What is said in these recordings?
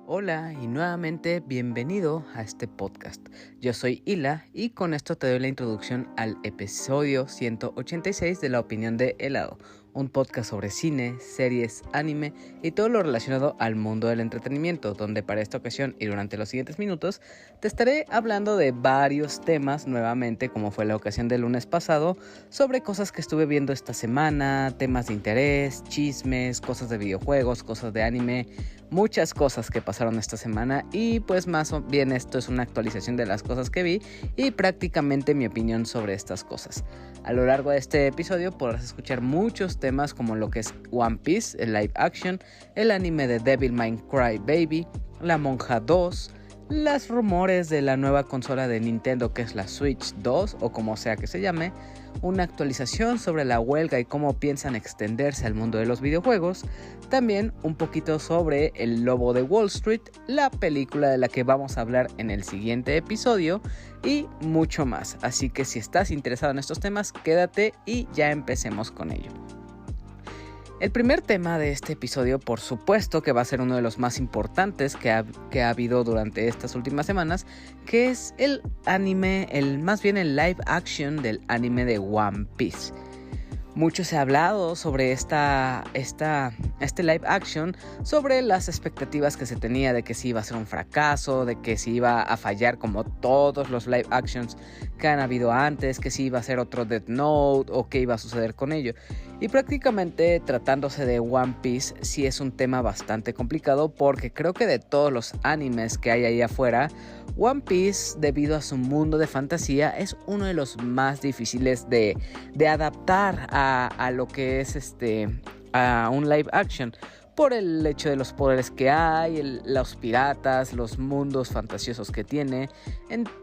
Hola y nuevamente bienvenido a este podcast. Yo soy Hila y con esto te doy la introducción al episodio 186 de La Opinión de Helado, un podcast sobre cine, series, anime y todo lo relacionado al mundo del entretenimiento, donde para esta ocasión y durante los siguientes minutos te estaré hablando de varios temas nuevamente, como fue la ocasión del lunes pasado, sobre cosas que estuve viendo esta semana, temas de interés, chismes, cosas de videojuegos, cosas de anime, muchas cosas que pasaron esta semana y pues más o bien esto es una actualización de las cosas que vi y prácticamente mi opinión sobre estas cosas. A lo largo de este episodio podrás escuchar muchos temas como lo que es One Piece, el live action, el anime de Devilman Crybaby, La Monja 2, los rumores de la nueva consola de Nintendo que es la Switch 2 o como sea que se llame, una actualización sobre la huelga y cómo piensan extenderse al mundo de los videojuegos, también un poquito sobre El Lobo de Wall Street, la película de la que vamos a hablar en el siguiente episodio y mucho más. Así que si estás interesado en estos temas, quédate y ya empecemos con ello. El primer tema de este episodio, por supuesto que va a ser uno de los más importantes que ha habido durante estas últimas semanas, que es el anime, más bien el live action del anime de One Piece. Mucho se ha hablado sobre este live action, sobre las expectativas que se tenía de que si iba a ser un fracaso, de que si iba a fallar como todos los live actions que han habido antes, que si iba a ser otro Death Note o qué iba a suceder con ello. Y prácticamente tratándose de One Piece sí es un tema bastante complicado porque creo que de todos los animes que hay ahí afuera, One Piece, debido a su mundo de fantasía, es uno de los más difíciles de adaptar a lo que es a un live action, por el hecho de los poderes que hay, los piratas, los mundos fantasiosos que tiene,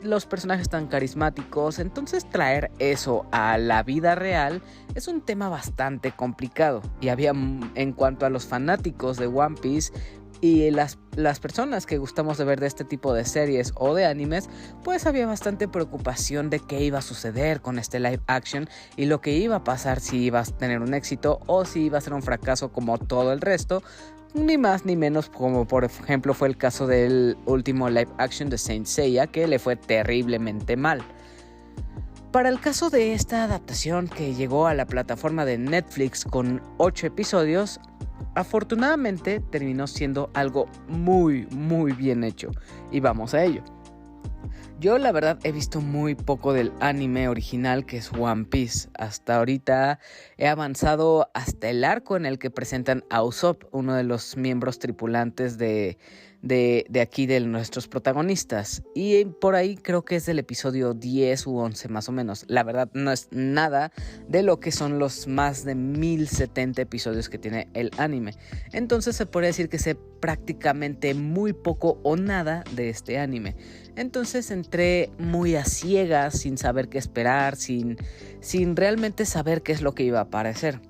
los personajes tan carismáticos. Entonces traer eso a la vida real es un tema bastante complicado. Y en cuanto a los fanáticos de One Piece y las personas que gustamos de ver de este tipo de series o de animes, pues había bastante preocupación de qué iba a suceder con este live action y lo que iba a pasar, si iba a tener un éxito o si iba a ser un fracaso como todo el resto, ni más ni menos como por ejemplo fue el caso del último live action de Saint Seiya, que le fue terriblemente mal. Para el caso de esta adaptación que llegó a la plataforma de Netflix con 8 episodios, afortunadamente terminó siendo algo muy bien hecho y vamos a ello. Yo la verdad he visto muy poco del anime original que es One Piece. Hasta ahorita he avanzado hasta el arco en el que presentan a Usopp, uno de los miembros tripulantes de aquí de nuestros protagonistas. Y por ahí creo que es del episodio 10 u 11 más o menos. La verdad no es nada de lo que son los más de 1070 episodios que tiene el anime. Entonces se podría decir que sé prácticamente muy poco o nada de este anime. Entonces entré muy a ciegas, sin saber qué esperar, sin realmente saber qué es lo que iba a aparecer.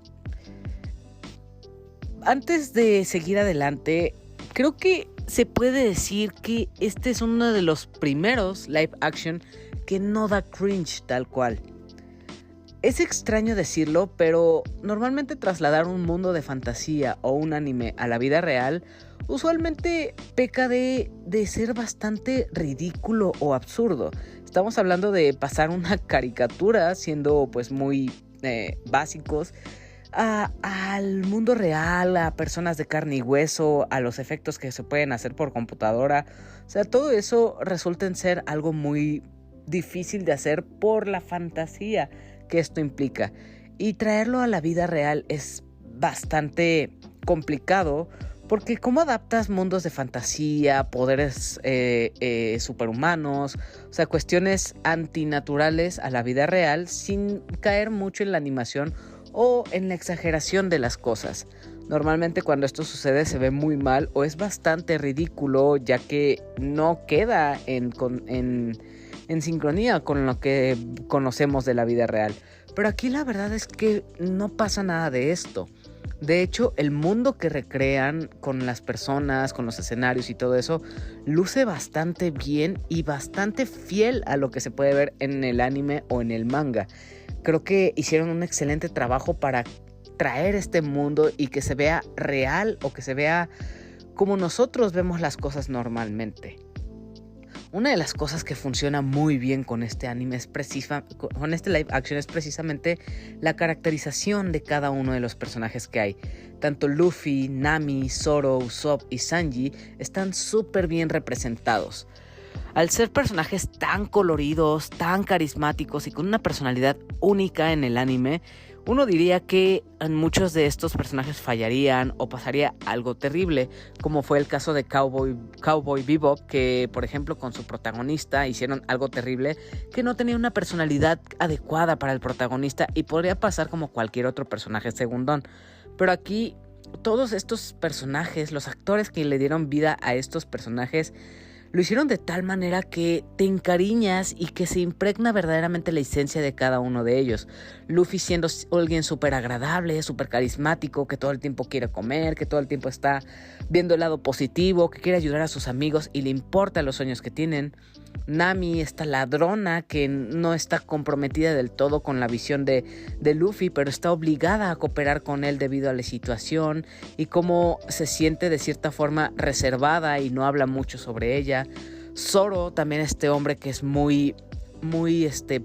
Antes de seguir adelante, creo que se puede decir que este es uno de los primeros live action que no da cringe tal cual. Es extraño decirlo, pero normalmente trasladar un mundo de fantasía o un anime a la vida real usualmente peca de ser bastante ridículo o absurdo. Estamos hablando de pasar una caricatura siendo pues muy básicos al mundo real, a personas de carne y hueso, a los efectos que se pueden hacer por computadora. O sea, todo eso resulta en ser algo muy difícil de hacer por la fantasía que esto implica. Y traerlo a la vida real es bastante complicado porque ¿cómo adaptas mundos de fantasía, poderes superhumanos, o sea, cuestiones antinaturales a la vida real sin caer mucho en la animación o en la exageración de las cosas? Normalmente cuando esto sucede se ve muy mal o es bastante ridículo, ya que no queda en sincronía con lo que conocemos de la vida real. Pero aquí la verdad es que no pasa nada de esto. De hecho, el mundo que recrean con las personas, con los escenarios y todo eso, luce bastante bien y bastante fiel a lo que se puede ver en el anime o en el manga. Creo que hicieron un excelente trabajo para traer este mundo y que se vea real o que se vea como nosotros vemos las cosas normalmente. Una de las cosas que funciona muy bien con este anime con este live action es precisamente la caracterización de cada uno de los personajes que hay. Tanto Luffy, Nami, Zoro, Usopp y Sanji están súper bien representados. Al ser personajes tan coloridos, tan carismáticos y con una personalidad única en el anime, uno diría que muchos de estos personajes fallarían o pasaría algo terrible, como fue el caso de Cowboy Bebop, que por ejemplo con su protagonista hicieron algo terrible, que no tenía una personalidad adecuada para el protagonista y podría pasar como cualquier otro personaje segundón. Pero aquí todos estos personajes, los actores que le dieron vida a estos personajes, lo hicieron de tal manera que te encariñas y que se impregna verdaderamente la esencia de cada uno de ellos. Luffy siendo alguien súper agradable, súper carismático, que todo el tiempo quiere comer, que todo el tiempo está viendo el lado positivo, que quiere ayudar a sus amigos y le importan los sueños que tienen. Nami, esta ladrona que no está comprometida del todo con la visión de Luffy, pero está obligada a cooperar con él debido a la situación y cómo se siente de cierta forma reservada y no habla mucho sobre ella. Zoro, también este hombre que es muy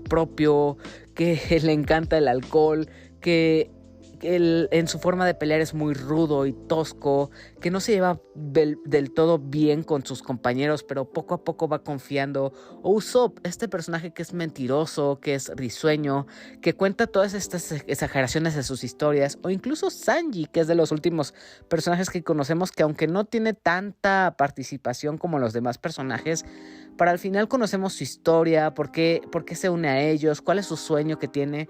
propio, que le encanta el alcohol, que en su forma de pelear es muy rudo y tosco, que no se lleva del todo bien con sus compañeros, pero poco a poco va confiando. O Usopp, este personaje que es mentiroso, que es risueño, que cuenta todas estas exageraciones de sus historias. O incluso Sanji, que es de los últimos personajes que conocemos, que aunque no tiene tanta participación como los demás personajes, para al final conocemos su historia, por qué se une a ellos, cuál es su sueño que tiene.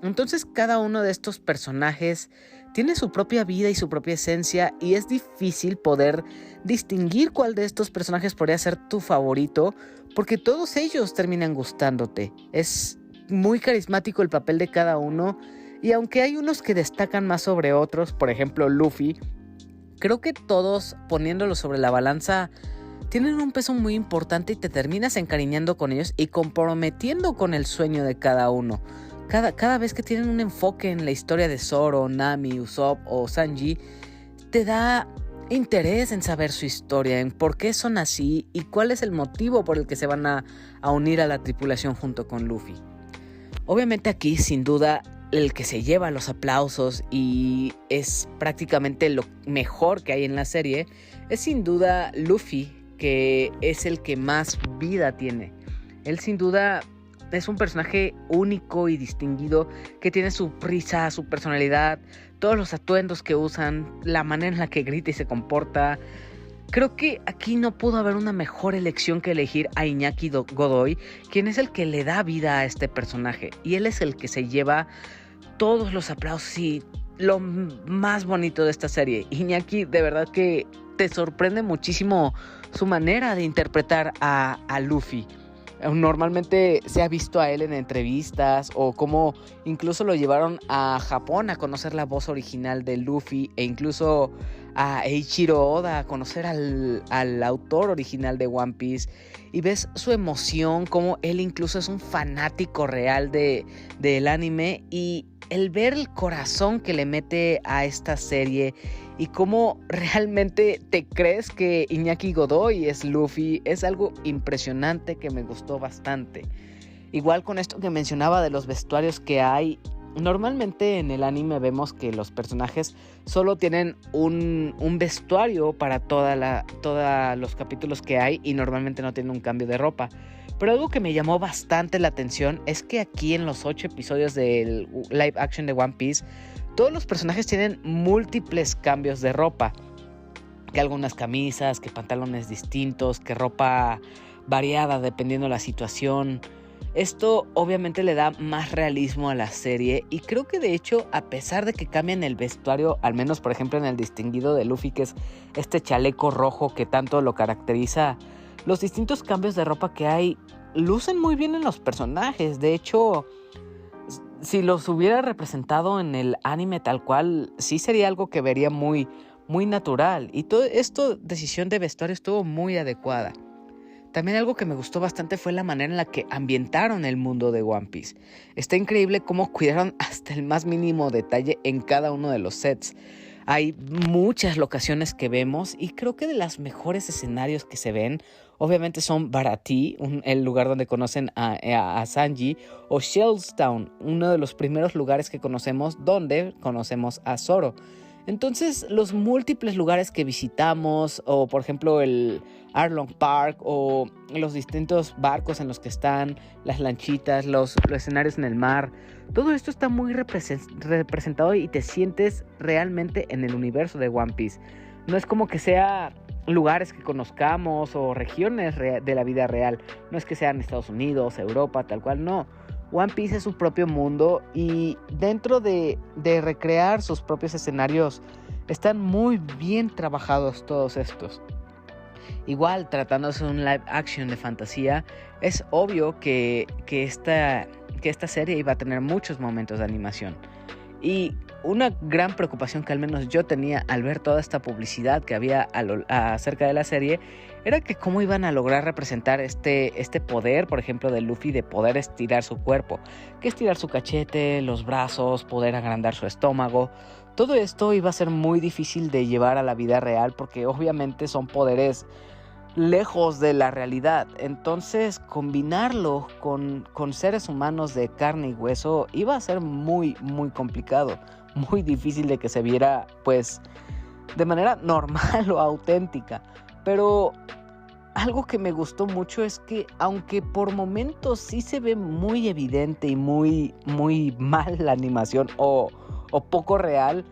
Entonces cada uno de estos personajes tiene su propia vida y su propia esencia y es difícil poder distinguir cuál de estos personajes podría ser tu favorito porque todos ellos terminan gustándote. Es muy carismático el papel de cada uno y aunque hay unos que destacan más sobre otros, por ejemplo Luffy, creo que todos poniéndolos sobre la balanza tienen un peso muy importante y te terminas encariñando con ellos y comprometiendo con el sueño de cada uno. Cada vez que tienen un enfoque en la historia de Zoro, Nami, Usopp o Sanji, te da interés en saber su historia, en por qué son así y cuál es el motivo por el que se van a unir a la tripulación junto con Luffy. Obviamente aquí, sin duda, el que se lleva los aplausos y es prácticamente lo mejor que hay en la serie, es sin duda Luffy, que es el que más vida tiene. Él sin duda es un personaje único y distinguido que tiene su risa, su personalidad, todos los atuendos que usan, la manera en la que grita y se comporta. Creo que aquí no pudo haber una mejor elección que elegir a Iñaki Godoy, quien es el que le da vida a este personaje. Y él es el que se lleva todos los aplausos y lo más bonito de esta serie. Iñaki, de verdad que te sorprende muchísimo su manera de interpretar a Luffy. Normalmente se ha visto a él en entrevistas o como incluso lo llevaron a Japón a conocer la voz original de Luffy e incluso a Eiichiro Oda a conocer al autor original de One Piece y ves su emoción, como él incluso es un fanático real del anime y el ver el corazón que le mete a esta serie y cómo realmente te crees que Iñaki Godoy es Luffy es algo impresionante que me gustó bastante. Igual con esto que mencionaba de los vestuarios que hay, normalmente en el anime vemos que los personajes solo tienen un vestuario para todos los capítulos que hay y normalmente no tienen un cambio de ropa. Pero algo que me llamó bastante la atención es que aquí en los 8 episodios del live action de One Piece, todos los personajes tienen múltiples cambios de ropa. Que algunas camisas, que pantalones distintos, que ropa variada dependiendo de la situación. Esto obviamente le da más realismo a la serie y creo que de hecho a pesar de que cambian el vestuario, al menos por ejemplo en el distinguido de Luffy, que es este chaleco rojo que tanto lo caracteriza, los distintos cambios de ropa que hay lucen muy bien en los personajes. De hecho, si los hubiera representado en el anime tal cual, sí sería algo que vería muy, muy natural. Y todo esto, decisión de vestuario estuvo muy adecuada. También algo que me gustó bastante fue la manera en la que ambientaron el mundo de One Piece. Está increíble cómo cuidaron hasta el más mínimo detalle en cada uno de los sets. Hay muchas locaciones que vemos y creo que de los mejores escenarios que se ven, obviamente son Baratie, el lugar donde conocen a Sanji, o Shellstown, uno de los primeros lugares que conocemos donde conocemos a Zoro. Entonces, los múltiples lugares que visitamos, o por ejemplo el Arlong Park, o los distintos barcos en los que están, las lanchitas, los escenarios en el mar, todo esto está muy representado y te sientes realmente en el universo de One Piece. No es como que sea lugares que conozcamos o regiones de la vida real. No es que sean Estados Unidos, Europa, tal cual, no. One Piece es su propio mundo y dentro de recrear sus propios escenarios están muy bien trabajados todos estos. Igual, tratándose de un live action de fantasía, es obvio que esta serie iba a tener muchos momentos de animación. Y una gran preocupación que al menos yo tenía al ver toda esta publicidad que había acerca de la serie era que cómo iban a lograr representar este poder, por ejemplo, de Luffy, de poder estirar su cuerpo, que estirar su cachete, los brazos, poder agrandar su estómago. Todo esto iba a ser muy difícil de llevar a la vida real porque obviamente son poderes lejos de la realidad. Entonces, combinarlo con seres humanos de carne y hueso iba a ser muy, muy complicado, muy difícil de que se viera, pues, de manera normal o auténtica. Pero algo que me gustó mucho es que, aunque por momentos sí se ve muy evidente y muy, muy mal la animación o poco real,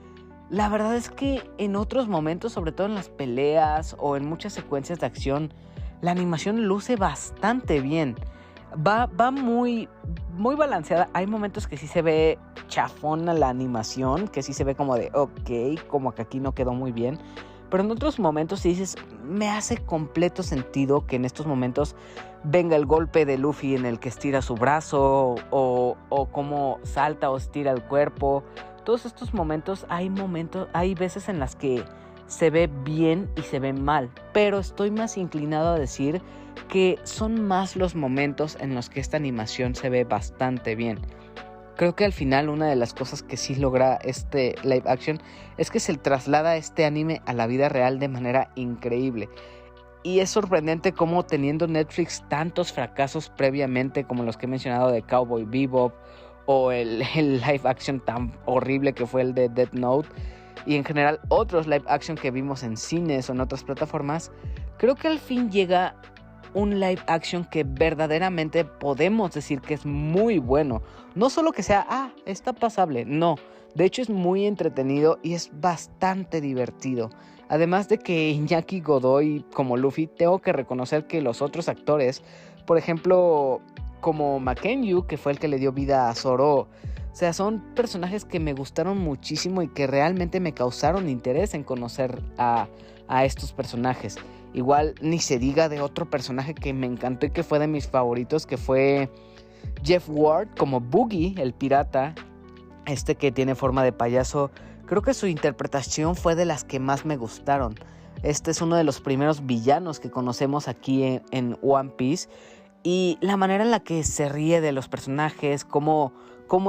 la verdad es que en otros momentos, sobre todo en las peleas o en muchas secuencias de acción, la animación luce bastante bien. Va muy, muy balanceada. Hay momentos que sí se ve chafona la animación, que sí se ve como de ok, como que aquí no quedó muy bien. Pero en otros momentos sí dices, me hace completo sentido que en estos momentos venga el golpe de Luffy en el que estira su brazo o cómo salta o estira el cuerpo. Todos estos momentos, hay veces en las que se ve bien y se ve mal, pero estoy más inclinado a decir que son más los momentos en los que esta animación se ve bastante bien. Creo que al final una de las cosas que sí logra este live action es que se traslada este anime a la vida real de manera increíble. Y es sorprendente cómo teniendo Netflix tantos fracasos previamente como los que he mencionado de Cowboy Bebop o el live action tan horrible que fue el de Death Note y en general otros live action que vimos en cines o en otras plataformas, creo que al fin llega un live action que verdaderamente podemos decir que es muy bueno. No solo que sea, está pasable, no. De hecho es muy entretenido y es bastante divertido. Además de que Iñaki Godoy como Luffy, tengo que reconocer que los otros actores, por ejemplo, como Mackenzie, que fue el que le dio vida a Zoro, o sea, son personajes que me gustaron muchísimo y que realmente me causaron interés en conocer a estos personajes. Igual ni se diga de otro personaje que me encantó y que fue de mis favoritos, que fue Jeff Ward como Boogie, el pirata, que tiene forma de payaso. Creo que su interpretación fue de las que más me gustaron. Este es uno de los primeros villanos que conocemos aquí en One Piece. Y la manera en la que se ríe de los personajes, cómo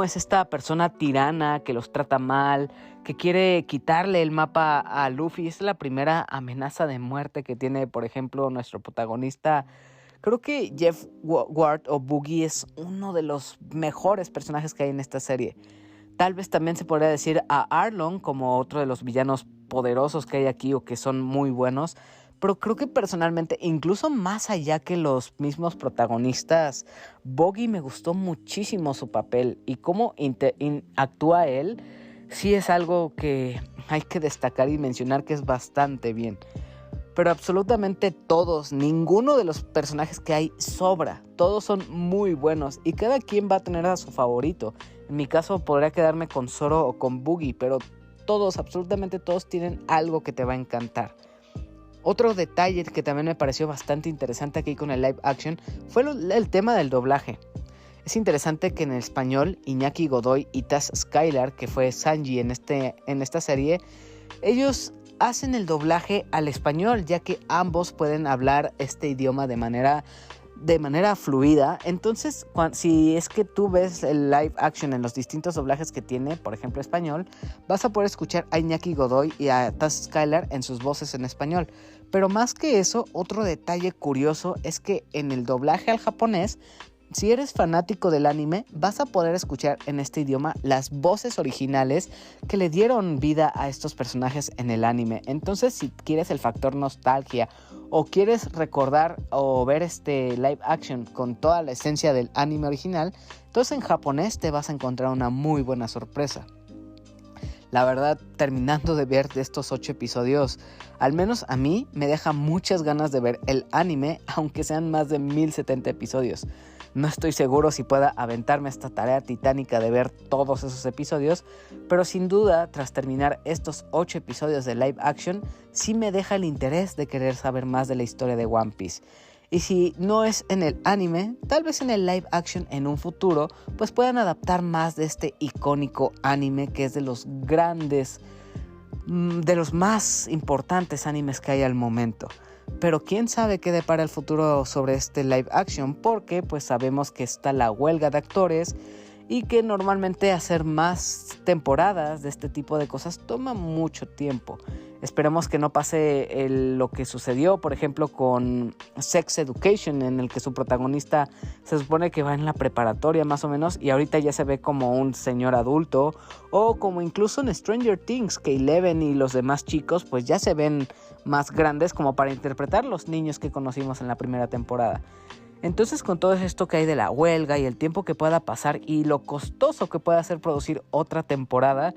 es esta persona tirana que los trata mal, que quiere quitarle el mapa a Luffy. Es la primera amenaza de muerte que tiene, por ejemplo, nuestro protagonista. Creo que Jeff Ward o Boogie es uno de los mejores personajes que hay en esta serie. Tal vez también se podría decir a Arlong como otro de los villanos poderosos que hay aquí o que son muy buenos. Pero creo que personalmente, incluso más allá que los mismos protagonistas, Buggy me gustó muchísimo su papel y cómo actúa él. Sí es algo que hay que destacar y mencionar que es bastante bien. Pero absolutamente todos, ninguno de los personajes que hay sobra. Todos son muy buenos y cada quien va a tener a su favorito. En mi caso podría quedarme con Zoro o con Buggy, pero todos, absolutamente todos tienen algo que te va a encantar. Otro detalle que también me pareció bastante interesante aquí con el live action fue el tema del doblaje. Es interesante que en el español Iñaki Godoy y Taz Skylar, que fue Sanji en esta serie, ellos hacen el doblaje al español, ya que ambos pueden hablar este idioma de manera de manera fluida. Entonces, si es que tú ves el live action en los distintos doblajes que tiene, por ejemplo español, vas a poder escuchar a Iñaki Godoy y a Taz Skylar en sus voces en español. Pero más que eso, otro detalle curioso es que en el doblaje al japonés, si eres fanático del anime, vas a poder escuchar en este idioma las voces originales que le dieron vida a estos personajes en el anime. Entonces, si quieres el factor nostalgia o quieres recordar o ver este live action con toda la esencia del anime original, entonces en japonés te vas a encontrar una muy buena sorpresa. La verdad, terminando de ver de estos 8 episodios, al menos a mí me deja muchas ganas de ver el anime, aunque sean más de 1070 episodios. No estoy seguro si pueda aventarme esta tarea titánica de ver todos esos episodios, pero sin duda, tras terminar estos 8 episodios de live action, sí me deja el interés de querer saber más de la historia de One Piece. Y si no es en el anime, tal vez en el live action en un futuro, pues puedan adaptar más de este icónico anime que es de los grandes, de los más importantes animes que hay al momento. Pero quién sabe qué depara el futuro sobre este live action, porque pues sabemos que está la huelga de actores y que normalmente hacer más temporadas de este tipo de cosas toma mucho tiempo. Esperemos que no pase lo que sucedió, por ejemplo, con Sex Education, en el que su protagonista se supone que va en la preparatoria más o menos y ahorita ya se ve como un señor adulto, o como incluso en Stranger Things, que Eleven y los demás chicos pues ya se ven más grandes como para interpretar los niños que conocimos en la primera temporada. Entonces, con todo esto que hay de la huelga y el tiempo que pueda pasar y lo costoso que pueda ser producir otra temporada,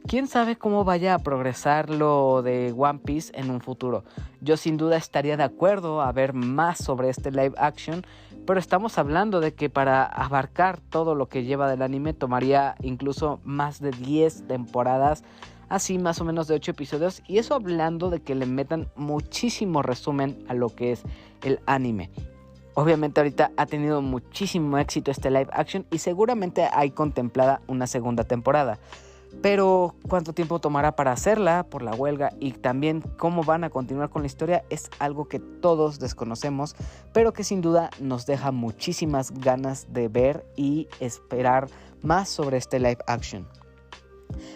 quién sabe cómo vaya a progresar lo de One Piece en un futuro. Yo sin duda estaría de acuerdo a ver más sobre este live action, pero estamos hablando de que para abarcar todo lo que lleva del anime tomaría incluso más de 10 temporadas, así más o menos de 8 episodios, y eso hablando de que le metan muchísimo resumen a lo que es el anime. Obviamente ahorita ha tenido muchísimo éxito este live action y seguramente hay contemplada una segunda temporada. Pero cuánto tiempo tomará para hacerla por la huelga y también cómo van a continuar con la historia es algo que todos desconocemos, pero que sin duda nos deja muchísimas ganas de ver y esperar más sobre este live action.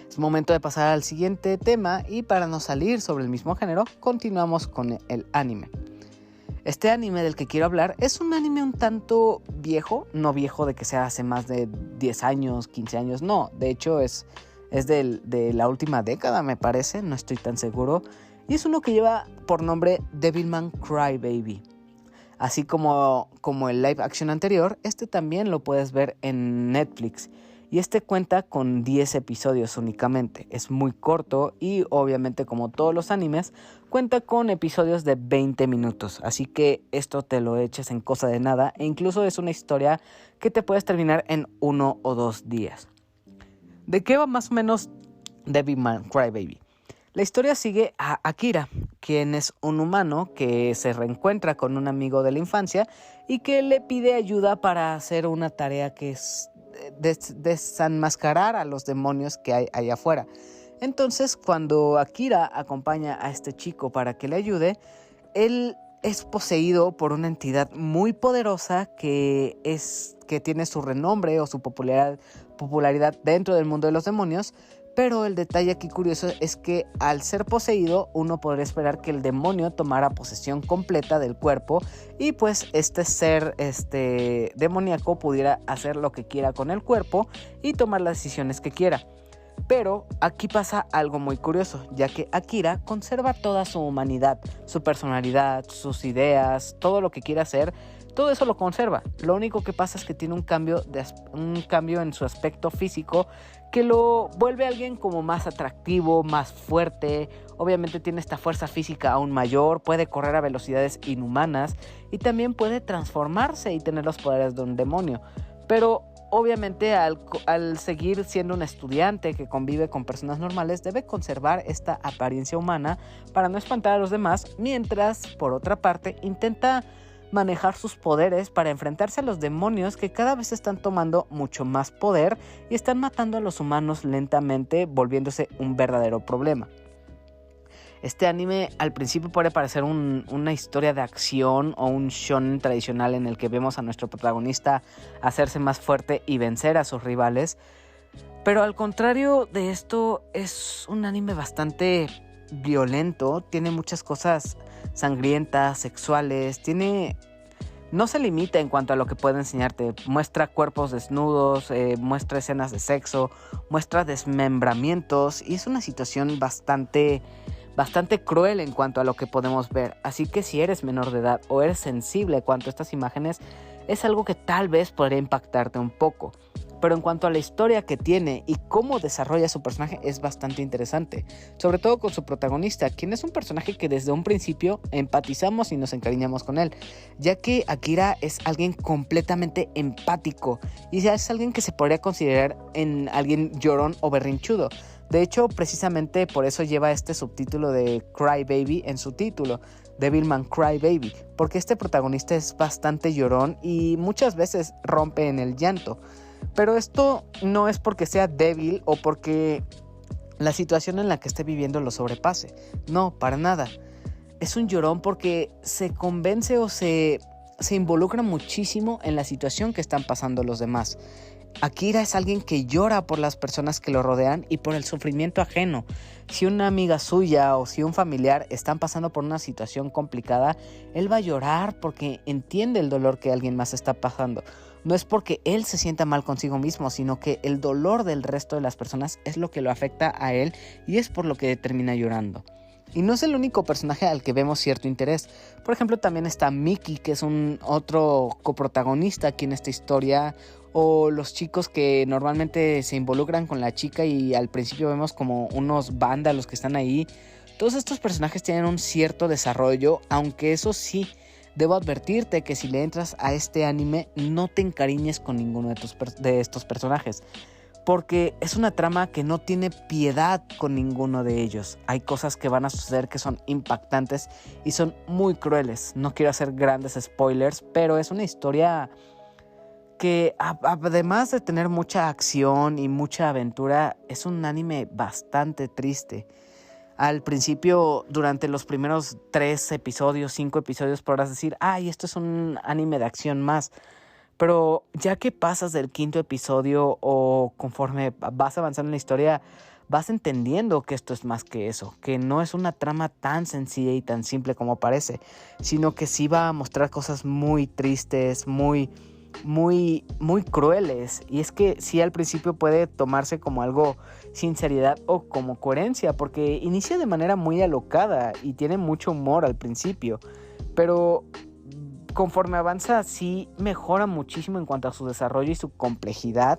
Es momento de pasar al siguiente tema y para no salir sobre el mismo género, continuamos con el anime. Este anime del que quiero hablar es un anime un tanto viejo, no viejo de que sea hace más de 10 años, 15 años, no, de hecho es de la última década me parece, no estoy tan seguro, y es uno que lleva por nombre Devilman Crybaby. Así como el live action anterior, este también lo puedes ver en Netflix. Y este cuenta con 10 episodios únicamente. Es muy corto y obviamente como todos los animes, cuenta con episodios de 20 minutos. Así que esto te lo eches en cosa de nada e incluso es una historia que te puedes terminar en 1 o 2 días. ¿De qué va más o menos Devilman Crybaby? La historia sigue a Akira, quien es un humano que se reencuentra con un amigo de la infancia y que le pide ayuda para hacer una tarea que es desenmascarar a los demonios que hay allá afuera. Entonces, cuando Akira acompaña a este chico para que le ayude, él es poseído por una entidad muy poderosa que tiene su renombre o su popularidad dentro del mundo de los demonios. Pero el detalle aquí curioso es que al ser poseído uno podría esperar que el demonio tomara posesión completa del cuerpo y pues este ser demoníaco pudiera hacer lo que quiera con el cuerpo y tomar las decisiones que quiera. Pero aquí pasa algo muy curioso, ya que Akira conserva toda su humanidad, su personalidad, sus ideas, todo lo que quiera hacer. Todo eso lo conserva. Lo único que pasa es que tiene un cambio en su aspecto físico que lo vuelve a alguien como más atractivo, más fuerte. Obviamente tiene esta fuerza física aún mayor, puede correr a velocidades inhumanas y también puede transformarse y tener los poderes de un demonio. Pero obviamente al seguir siendo un estudiante que convive con personas normales, debe conservar esta apariencia humana para no espantar a los demás, mientras por otra parte intenta manejar sus poderes para enfrentarse a los demonios que cada vez están tomando mucho más poder y están matando a los humanos lentamente, volviéndose un verdadero problema. Este anime al principio puede parecer una historia de acción o un shonen tradicional en el que vemos a nuestro protagonista hacerse más fuerte y vencer a sus rivales. Pero al contrario de esto, es un anime bastante violento, tiene muchas cosas sangrientas, sexuales, no se limita en cuanto a lo que puede enseñarte. Muestra cuerpos desnudos, muestra escenas de sexo, muestra desmembramientos y es una situación bastante cruel en cuanto a lo que podemos ver. Así que si eres menor de edad o eres sensible en cuanto a estas imágenes, es algo que tal vez podría impactarte un poco. Pero en cuanto a la historia que tiene y cómo desarrolla su personaje, es bastante interesante. Sobre todo con su protagonista, quien es un personaje que desde un principio empatizamos y nos encariñamos con él, ya que Akira es alguien completamente empático y es alguien que se podría considerar en alguien llorón o berrinchudo. De hecho, precisamente por eso lleva este subtítulo de Cry Baby en su título, Devilman Cry Baby, porque este protagonista es bastante llorón y muchas veces rompe en el llanto. Pero esto no es porque sea débil o porque la situación en la que esté viviendo lo sobrepase. No, para nada. Es un llorón porque se convence o se involucra muchísimo en la situación que están pasando los demás. Akira es alguien que llora por las personas que lo rodean y por el sufrimiento ajeno. Si una amiga suya o si un familiar están pasando por una situación complicada, él va a llorar porque entiende el dolor que alguien más está pasando. No es porque él se sienta mal consigo mismo, sino que el dolor del resto de las personas es lo que lo afecta a él y es por lo que termina llorando. Y no es el único personaje al que vemos cierto interés. Por ejemplo, también está Miki, que es otro coprotagonista aquí en esta historia, o los chicos que normalmente se involucran con la chica y al principio vemos como unos vándalos que están ahí. Todos estos personajes tienen un cierto desarrollo, aunque eso sí, debo advertirte que si le entras a este anime no te encariñes con ninguno de estos personajes, porque es una trama que no tiene piedad con ninguno de ellos. Hay cosas que van a suceder que son impactantes y son muy crueles. No quiero hacer grandes spoilers, pero es una historia que además de tener mucha acción y mucha aventura, es un anime bastante triste. Al principio, durante los primeros 5 episodios, podrás decir, ay, esto es un anime de acción más. Pero ya que pasas del 5.º episodio o conforme vas avanzando en la historia, vas entendiendo que esto es más que eso, que no es una trama tan sencilla y tan simple como parece, sino que sí va a mostrar cosas muy tristes, muy crueles. Y es que sí, al principio puede tomarse como algo sin seriedad o como coherencia, porque inicia de manera muy alocada y tiene mucho humor al principio, pero conforme avanza sí mejora muchísimo en cuanto a su desarrollo y su complejidad.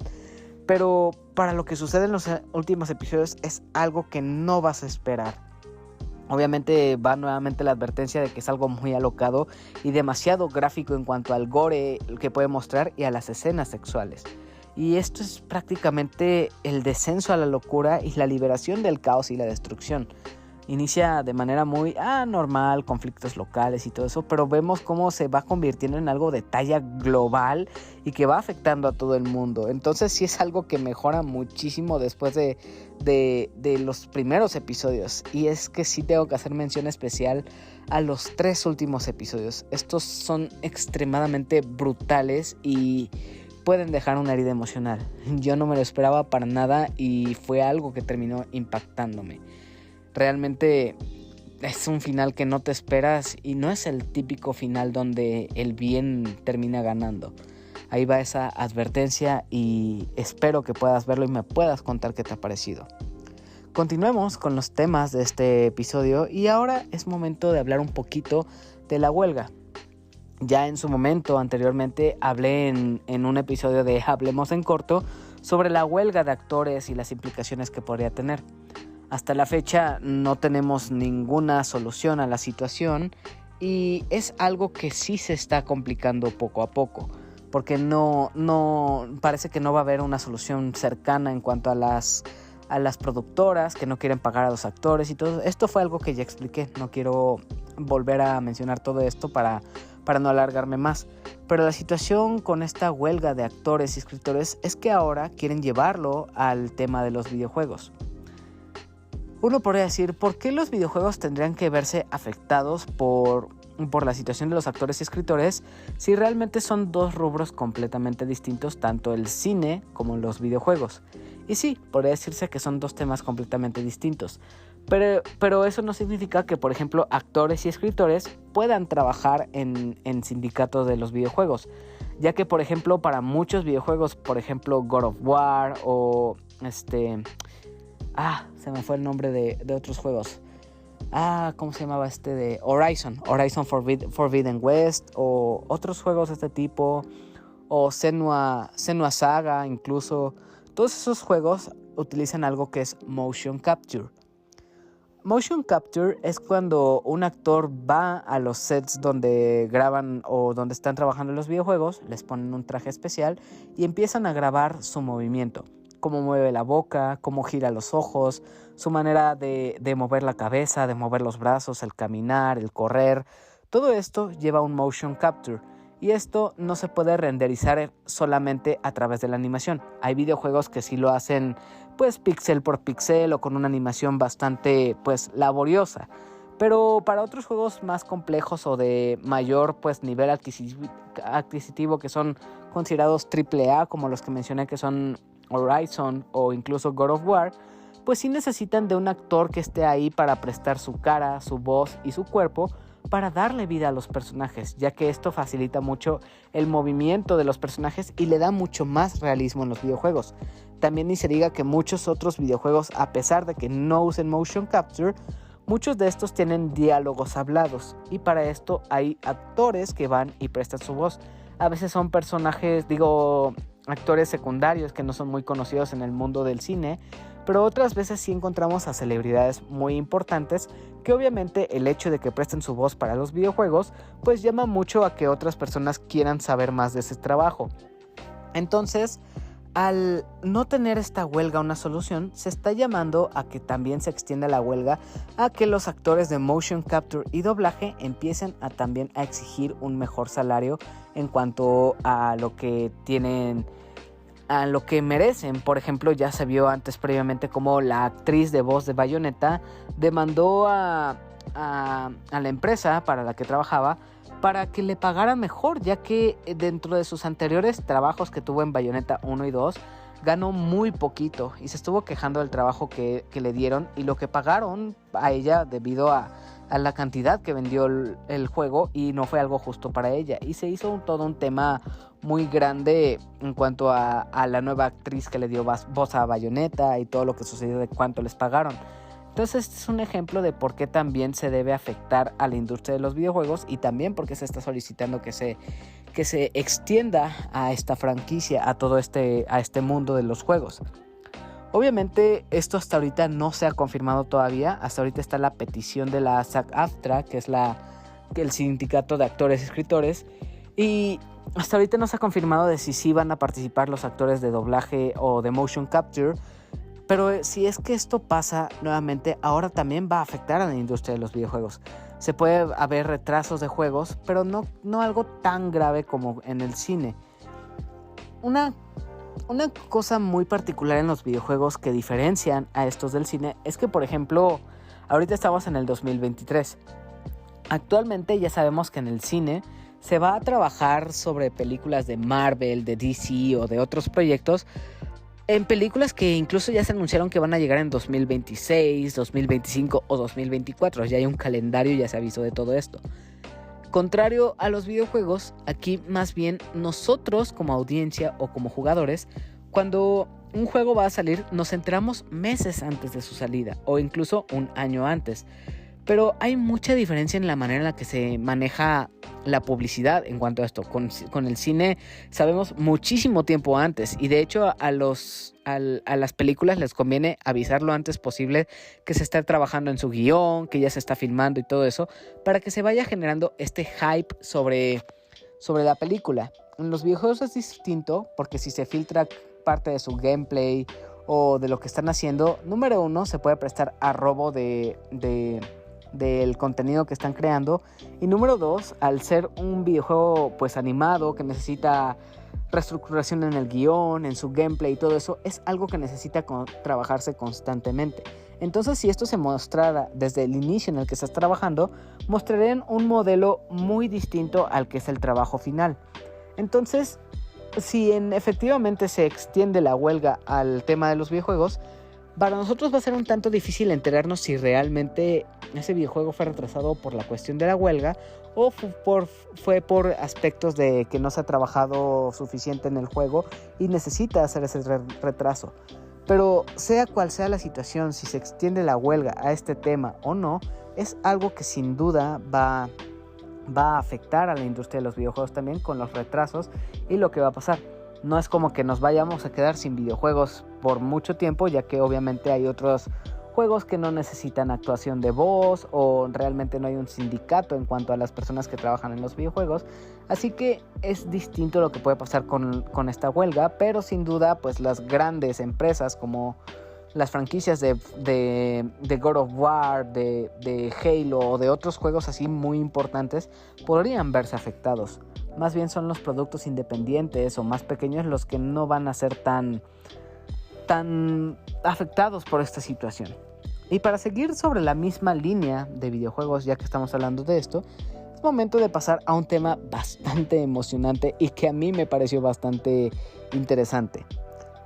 Pero para lo que sucede en los últimos episodios es algo que no vas a esperar. Obviamente va nuevamente la advertencia de que es algo muy alocado y demasiado gráfico en cuanto al gore que puede mostrar y a las escenas sexuales. Y esto es prácticamente el descenso a la locura y la liberación del caos y la destrucción. Inicia de manera muy normal, conflictos locales y todo eso, pero vemos cómo se va convirtiendo en algo de talla global y que va afectando a todo el mundo. Entonces sí es algo que mejora muchísimo después de los primeros episodios. Y es que sí tengo que hacer mención especial a los 3 últimos episodios. Estos son extremadamente brutales y pueden dejar una herida emocional. Yo no me lo esperaba para nada y fue algo que terminó impactándome. Realmente es un final que no te esperas y no es el típico final donde el bien termina ganando. Ahí va esa advertencia y espero que puedas verlo y me puedas contar qué te ha parecido. Continuemos con los temas de este episodio y ahora es momento de hablar un poquito de la huelga. Ya en su momento anteriormente hablé en un episodio de Hablemos en Corto sobre la huelga de actores y las implicaciones que podría tener. Hasta la fecha no tenemos ninguna solución a la situación y es algo que sí se está complicando poco a poco, porque no parece que no va a haber una solución cercana en cuanto a las productoras que no quieren pagar a los actores y todo. Esto fue algo que ya expliqué, no quiero volver a mencionar todo esto para no alargarme más. Pero la situación con esta huelga de actores y escritores es que ahora quieren llevarlo al tema de los videojuegos. Uno podría decir, ¿por qué los videojuegos tendrían que verse afectados por la situación de los actores y escritores si realmente son dos rubros completamente distintos, tanto el cine como los videojuegos? Y sí, podría decirse que son dos temas completamente distintos, pero eso no significa que, por ejemplo, actores y escritores puedan trabajar en sindicatos de los videojuegos, ya que, por ejemplo, para muchos videojuegos, por ejemplo, God of War o se me fue el nombre de otros juegos. ¿Cómo se llamaba de Horizon Forbidden West, o otros juegos de este tipo, o Senua Saga incluso? Todos esos juegos utilizan algo que es motion capture. Motion capture es cuando un actor va a los sets donde graban o donde están trabajando en los videojuegos, les ponen un traje especial y empiezan a grabar su movimiento. Cómo mueve la boca, cómo gira los ojos, su manera de mover la cabeza, de mover los brazos, el caminar, el correr. Todo esto lleva un motion capture y esto no se puede renderizar solamente a través de la animación. Hay videojuegos que sí lo hacen pues píxel por píxel o con una animación bastante pues laboriosa. Pero para otros juegos más complejos o de mayor pues nivel adquisitivo que son considerados AAA, como los que mencioné que son Horizon o incluso God of War, pues sí necesitan de un actor que esté ahí para prestar su cara, su voz y su cuerpo para darle vida a los personajes, ya que esto facilita mucho el movimiento de los personajes y le da mucho más realismo en los videojuegos. También ni se diga que muchos otros videojuegos, a pesar de que no usen motion capture, muchos de estos tienen diálogos hablados y para esto hay actores que van y prestan su voz. A veces son actores secundarios que no son muy conocidos en el mundo del cine, pero otras veces sí encontramos a celebridades muy importantes que obviamente el hecho de que presten su voz para los videojuegos pues llama mucho a que otras personas quieran saber más de ese trabajo. Entonces, al no tener esta huelga una solución, se está llamando a que también se extienda la huelga a que los actores de motion capture y doblaje empiecen también a exigir un mejor salario en cuanto a lo que tienen, a lo que merecen. Por ejemplo, ya se vio antes previamente como la actriz de voz de Bayonetta demandó a la empresa para la que trabajaba para que le pagara mejor, ya que dentro de sus anteriores trabajos que tuvo en Bayonetta 1 y 2 ganó muy poquito y se estuvo quejando del trabajo que le dieron y lo que pagaron a ella debido a la cantidad que vendió el juego, y no fue algo justo para ella, y se hizo todo un tema muy grande en cuanto a la nueva actriz que le dio voz a Bayonetta y todo lo que sucedió de cuánto les pagaron. Entonces este es un ejemplo de por qué también se debe afectar a la industria de los videojuegos y también porque se está solicitando que se extienda a esta franquicia, a todo a este mundo de los juegos. Obviamente esto hasta ahorita no se ha confirmado todavía. Hasta ahorita está la petición de la SAG-AFTRA, que es el sindicato de actores y escritores, y hasta ahorita no se ha confirmado de si sí van a participar los actores de doblaje o de motion capture. Pero si es que esto pasa nuevamente, ahora también va a afectar a la industria de los videojuegos. Se puede haber retrasos de juegos, pero no algo tan grave como en el cine. Una cosa muy particular en los videojuegos que diferencian a estos del cine es que, por ejemplo, ahorita estamos en el 2023. Actualmente ya sabemos que en el cine se va a trabajar sobre películas de Marvel, de DC o de otros proyectos, en películas que incluso ya se anunciaron que van a llegar en 2026, 2025 o 2024. Ya hay un calendario, ya se avisó de todo esto. Contrario a los videojuegos, aquí más bien nosotros como audiencia o como jugadores, cuando un juego va a salir, nos enteramos meses antes de su salida o incluso un año antes. Pero hay mucha diferencia en la manera en la que se maneja la publicidad en cuanto a esto. Con el cine sabemos muchísimo tiempo antes, y de hecho a las películas les conviene avisar lo antes posible que se está trabajando en su guión, que ya se está filmando y todo eso, para que se vaya generando este hype sobre la película. En los videojuegos es distinto, porque si se filtra parte de su gameplay o de lo que están haciendo, número uno, se puede prestar a robo del contenido que están creando, y número dos, al ser un videojuego pues animado que necesita reestructuración en el guión, en su gameplay y todo eso, es algo que necesita trabajarse constantemente. Entonces, si esto se mostrara desde el inicio en el que estás trabajando, mostrarían un modelo muy distinto al que es el trabajo final. Entonces, si efectivamente se extiende la huelga al tema de los videojuegos, para nosotros va a ser un tanto difícil enterarnos si realmente ese videojuego fue retrasado por la cuestión de la huelga o fue por aspectos de que no se ha trabajado suficiente en el juego y necesita hacer ese retraso. Pero sea cual sea la situación, si se extiende la huelga a este tema o no, es algo que sin duda va a afectar a la industria de los videojuegos también con los retrasos y lo que va a pasar. No es como que nos vayamos a quedar sin videojuegos por mucho tiempo, ya que obviamente hay otros juegos que no necesitan actuación de voz o realmente no hay un sindicato en cuanto a las personas que trabajan en los videojuegos. Así que es distinto lo que puede pasar con esta huelga, pero sin duda pues las grandes empresas como las franquicias de God of War, de Halo o de otros juegos así muy importantes podrían verse afectados. Más bien son los productos independientes o más pequeños los que no van a ser tan afectados por esta situación. Y para seguir sobre la misma línea de videojuegos, ya que estamos hablando de esto, es momento de pasar a un tema bastante emocionante y que a mí me pareció bastante interesante.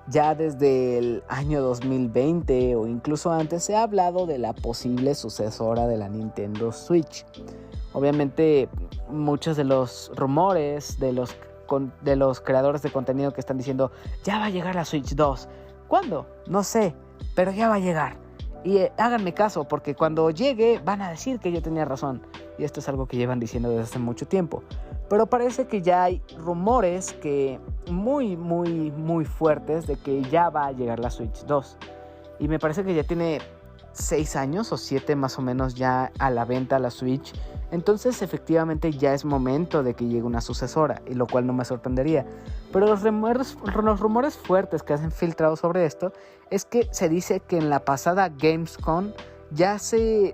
Ya desde el año 2020 o incluso antes se ha hablado de la posible sucesora de la Nintendo Switch. Obviamente muchos de los rumores de los creadores de contenido que están diciendo ya va a llegar la Switch 2. ¿Cuándo? No sé, pero ya va a llegar. Y háganme caso porque cuando llegue van a decir que yo tenía razón. Y esto es algo que llevan diciendo desde hace mucho tiempo. Pero parece que ya hay rumores que muy fuertes de que ya va a llegar la Switch 2. Y me parece que ya tiene 6 años o 7 más o menos ya a la venta la Switch. Entonces efectivamente ya es momento de que llegue una sucesora, y lo cual no me sorprendería. Pero los rumores fuertes que han filtrado sobre esto es que se dice que en la pasada Gamescom ya se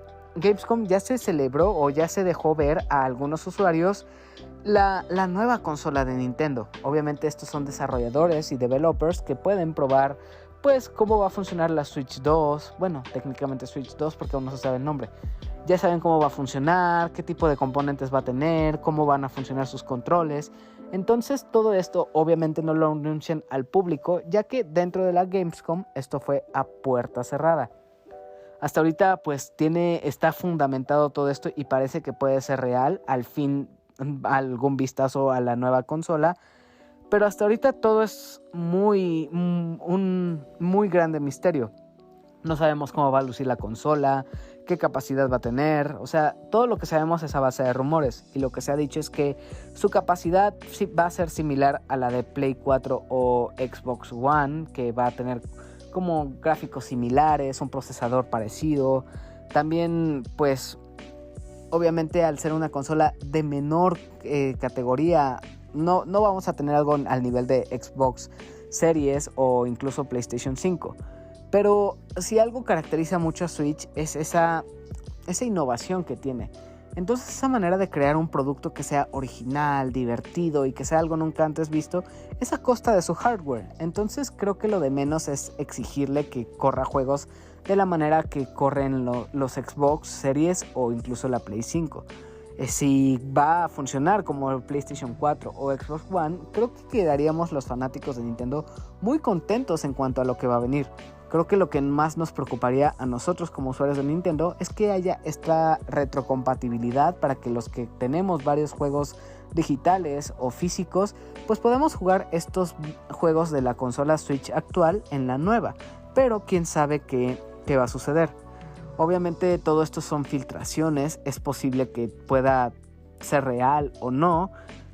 celebró o ya se dejó ver a algunos usuarios la nueva consola de Nintendo. Obviamente estos son desarrolladores y developers que pueden probar pues cómo va a funcionar la Switch 2. Bueno, técnicamente Switch 2 porque aún no se sabe el nombre. Ya saben cómo va a funcionar, qué tipo de componentes va a tener, cómo van a funcionar sus controles. Entonces todo esto obviamente no lo anuncian al público, ya que dentro de la Gamescom esto fue a puerta cerrada. Hasta ahorita pues está fundamentado todo esto y parece que puede ser real al fin algún vistazo a la nueva consola. Pero hasta ahorita todo es un muy grande misterio. No sabemos cómo va a lucir la consola, qué capacidad va a tener. O sea, todo lo que sabemos es a base de rumores. Y lo que se ha dicho es que su capacidad va a ser similar a la de Play 4 o Xbox One, que va a tener como gráficos similares, un procesador parecido. También, pues, obviamente al ser una consola de menor categoría, no vamos a tener algo al nivel de Xbox Series o incluso PlayStation 5. Pero si algo caracteriza mucho a Switch es esa innovación que tiene. Entonces esa manera de crear un producto que sea original, divertido y que sea algo nunca antes visto es a costa de su hardware. Entonces creo que lo de menos es exigirle que corra juegos de la manera que corren los Xbox Series o incluso la Play 5. Si va a funcionar como el PlayStation 4 o Xbox One, creo que quedaríamos los fanáticos de Nintendo muy contentos en cuanto a lo que va a venir. Creo que lo que más nos preocuparía a nosotros como usuarios de Nintendo es que haya esta retrocompatibilidad para que los que tenemos varios juegos digitales o físicos, pues podamos jugar estos juegos de la consola Switch actual en la nueva. Pero quién sabe qué va a suceder. Obviamente todo esto son filtraciones, es posible que pueda ser real o no,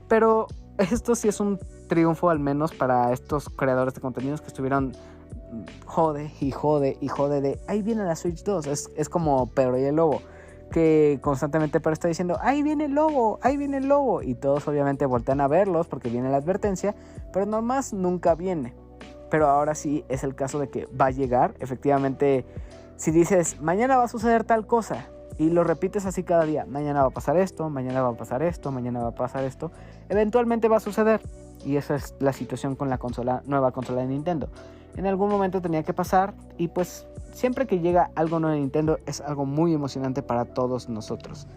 pero esto sí es un triunfo al menos para estos creadores de contenidos que estuvieron jode de ahí viene la Switch 2. Es como Pedro y el Lobo, que constantemente Pedro está diciendo ahí viene el lobo, y todos obviamente voltean a verlos porque viene la advertencia, pero nomás nunca viene. Pero ahora sí es el caso de que va a llegar. Efectivamente, si dices mañana va a suceder tal cosa y lo repites así cada día. Mañana va a pasar esto, mañana va a pasar esto, mañana va a pasar esto. Eventualmente va a suceder. Y esa es la situación con la nueva consola de Nintendo. En algún momento tenía que pasar y pues siempre que llega algo nuevo de Nintendo es algo muy emocionante para todos nosotros.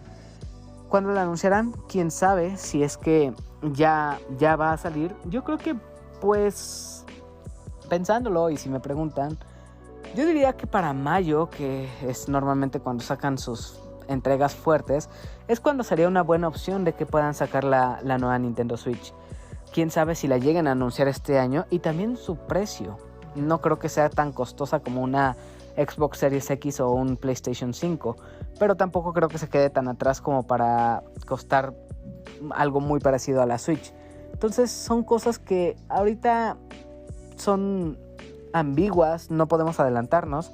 ¿Cuándo la anunciarán? ¿Quién sabe? Si es que ya va a salir. Yo creo que pues pensándolo y si me preguntan, yo diría que para mayo, que es normalmente cuando sacan sus entregas fuertes, es cuando sería una buena opción de que puedan sacar la nueva Nintendo Switch. Quién sabe si la lleguen a anunciar este año y también su precio. No creo que sea tan costosa como una Xbox Series X o un PlayStation 5, pero tampoco creo que se quede tan atrás como para costar algo muy parecido a la Switch. Entonces son cosas que ahorita son ambiguas, no podemos adelantarnos,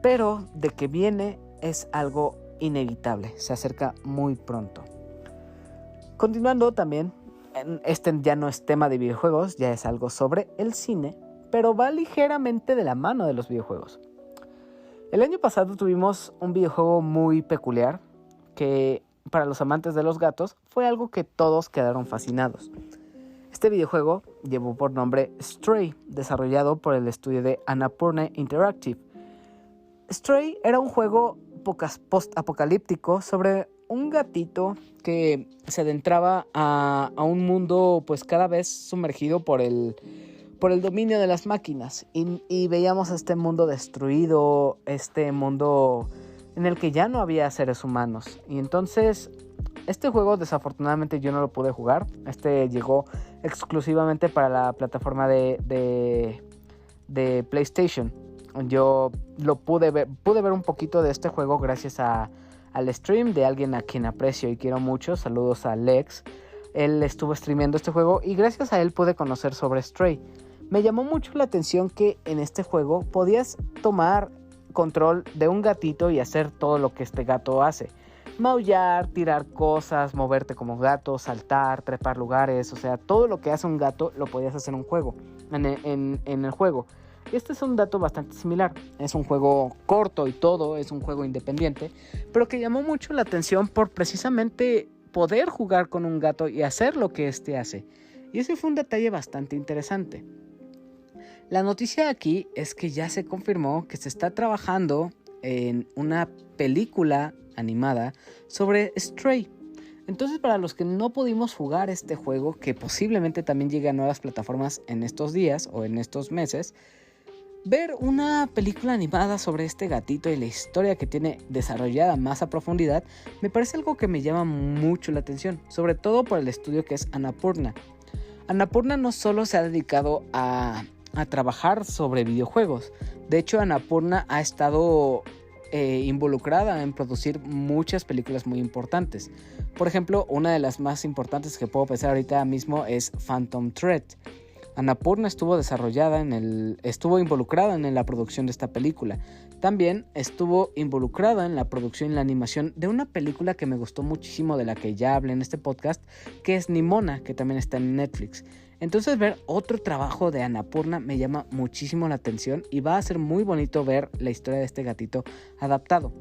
pero de que viene es algo inevitable, se acerca muy pronto. Continuando también, este ya no es tema de videojuegos, ya es algo sobre el cine, pero va ligeramente de la mano de los videojuegos. El año pasado tuvimos un videojuego muy peculiar que para los amantes de los gatos fue algo que todos quedaron fascinados. Este videojuego llevó por nombre Stray, desarrollado por el estudio de Annapurna Interactive. Stray era un juego post-apocalíptico sobre un gatito que se adentraba a un mundo pues cada vez sumergido por el dominio de las máquinas y veíamos este mundo destruido, este mundo en el que ya no había seres humanos. Y entonces este juego desafortunadamente yo no lo pude jugar. Este llegó exclusivamente para la plataforma de PlayStation. Yo lo pude ver un poquito de este juego gracias al stream de alguien a quien aprecio y quiero mucho. Saludos a Lex. Él estuvo streameando este juego y gracias a él pude conocer sobre Stray. Me llamó mucho la atención que en este juego podías tomar control de un gatito y hacer todo lo que este gato hace. Maullar, tirar cosas, moverte como gato, saltar, trepar lugares. O sea, todo lo que hace un gato lo podías hacer en un juego, en el juego. Este es un dato bastante similar. Es un juego corto y todo, es un juego independiente, pero que llamó mucho la atención por precisamente poder jugar con un gato y hacer lo que este hace. Y ese fue un detalle bastante interesante. La noticia aquí es que ya se confirmó que se está trabajando en una película animada sobre Stray. Entonces, para los que no pudimos jugar este juego, que posiblemente también llegue a nuevas plataformas en estos días o en estos meses, ver una película animada sobre este gatito y la historia que tiene desarrollada más a profundidad me parece algo que me llama mucho la atención, sobre todo por el estudio que es Annapurna. Annapurna no solo se ha dedicado a trabajar sobre videojuegos. De hecho, Annapurna ha estado involucrada en producir muchas películas muy importantes. Por ejemplo, una de las más importantes que puedo pensar ahorita mismo es Phantom Thread. Annapurna estuvo involucrada en la producción de esta película. También estuvo involucrada en la producción y la animación de una película que me gustó muchísimo, de la que ya hablé en este podcast, que es Nimona, que también está en Netflix. Entonces ver otro trabajo de Annapurna me llama muchísimo la atención y va a ser muy bonito ver la historia de este gatito adaptado.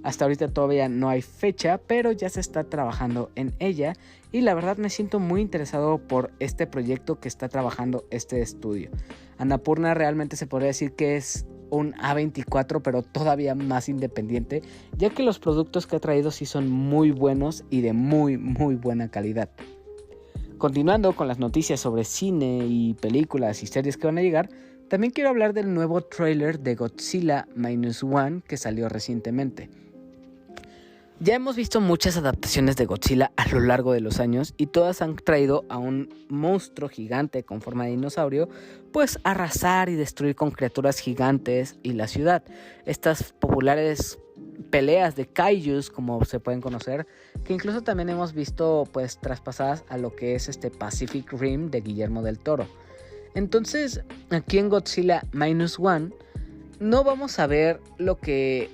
Hasta ahorita todavía no hay fecha, pero ya se está trabajando en ella y la verdad me siento muy interesado por este proyecto que está trabajando este estudio. Annapurna realmente se podría decir que es un A24, pero todavía más independiente, ya que los productos que ha traído sí son muy buenos y de muy muy buena calidad. Continuando con las noticias sobre cine y películas y series que van a llegar, también quiero hablar del nuevo tráiler de Godzilla Minus One que salió recientemente. Ya hemos visto muchas adaptaciones de Godzilla a lo largo de los años y todas han traído a un monstruo gigante con forma de dinosaurio, pues arrasar y destruir con criaturas gigantes y la ciudad. Estas populares peleas de kaijus, como se pueden conocer, que incluso también hemos visto pues traspasadas a lo que es Pacific Rim de Guillermo del Toro. Entonces, aquí en Godzilla Minus One no vamos a ver lo que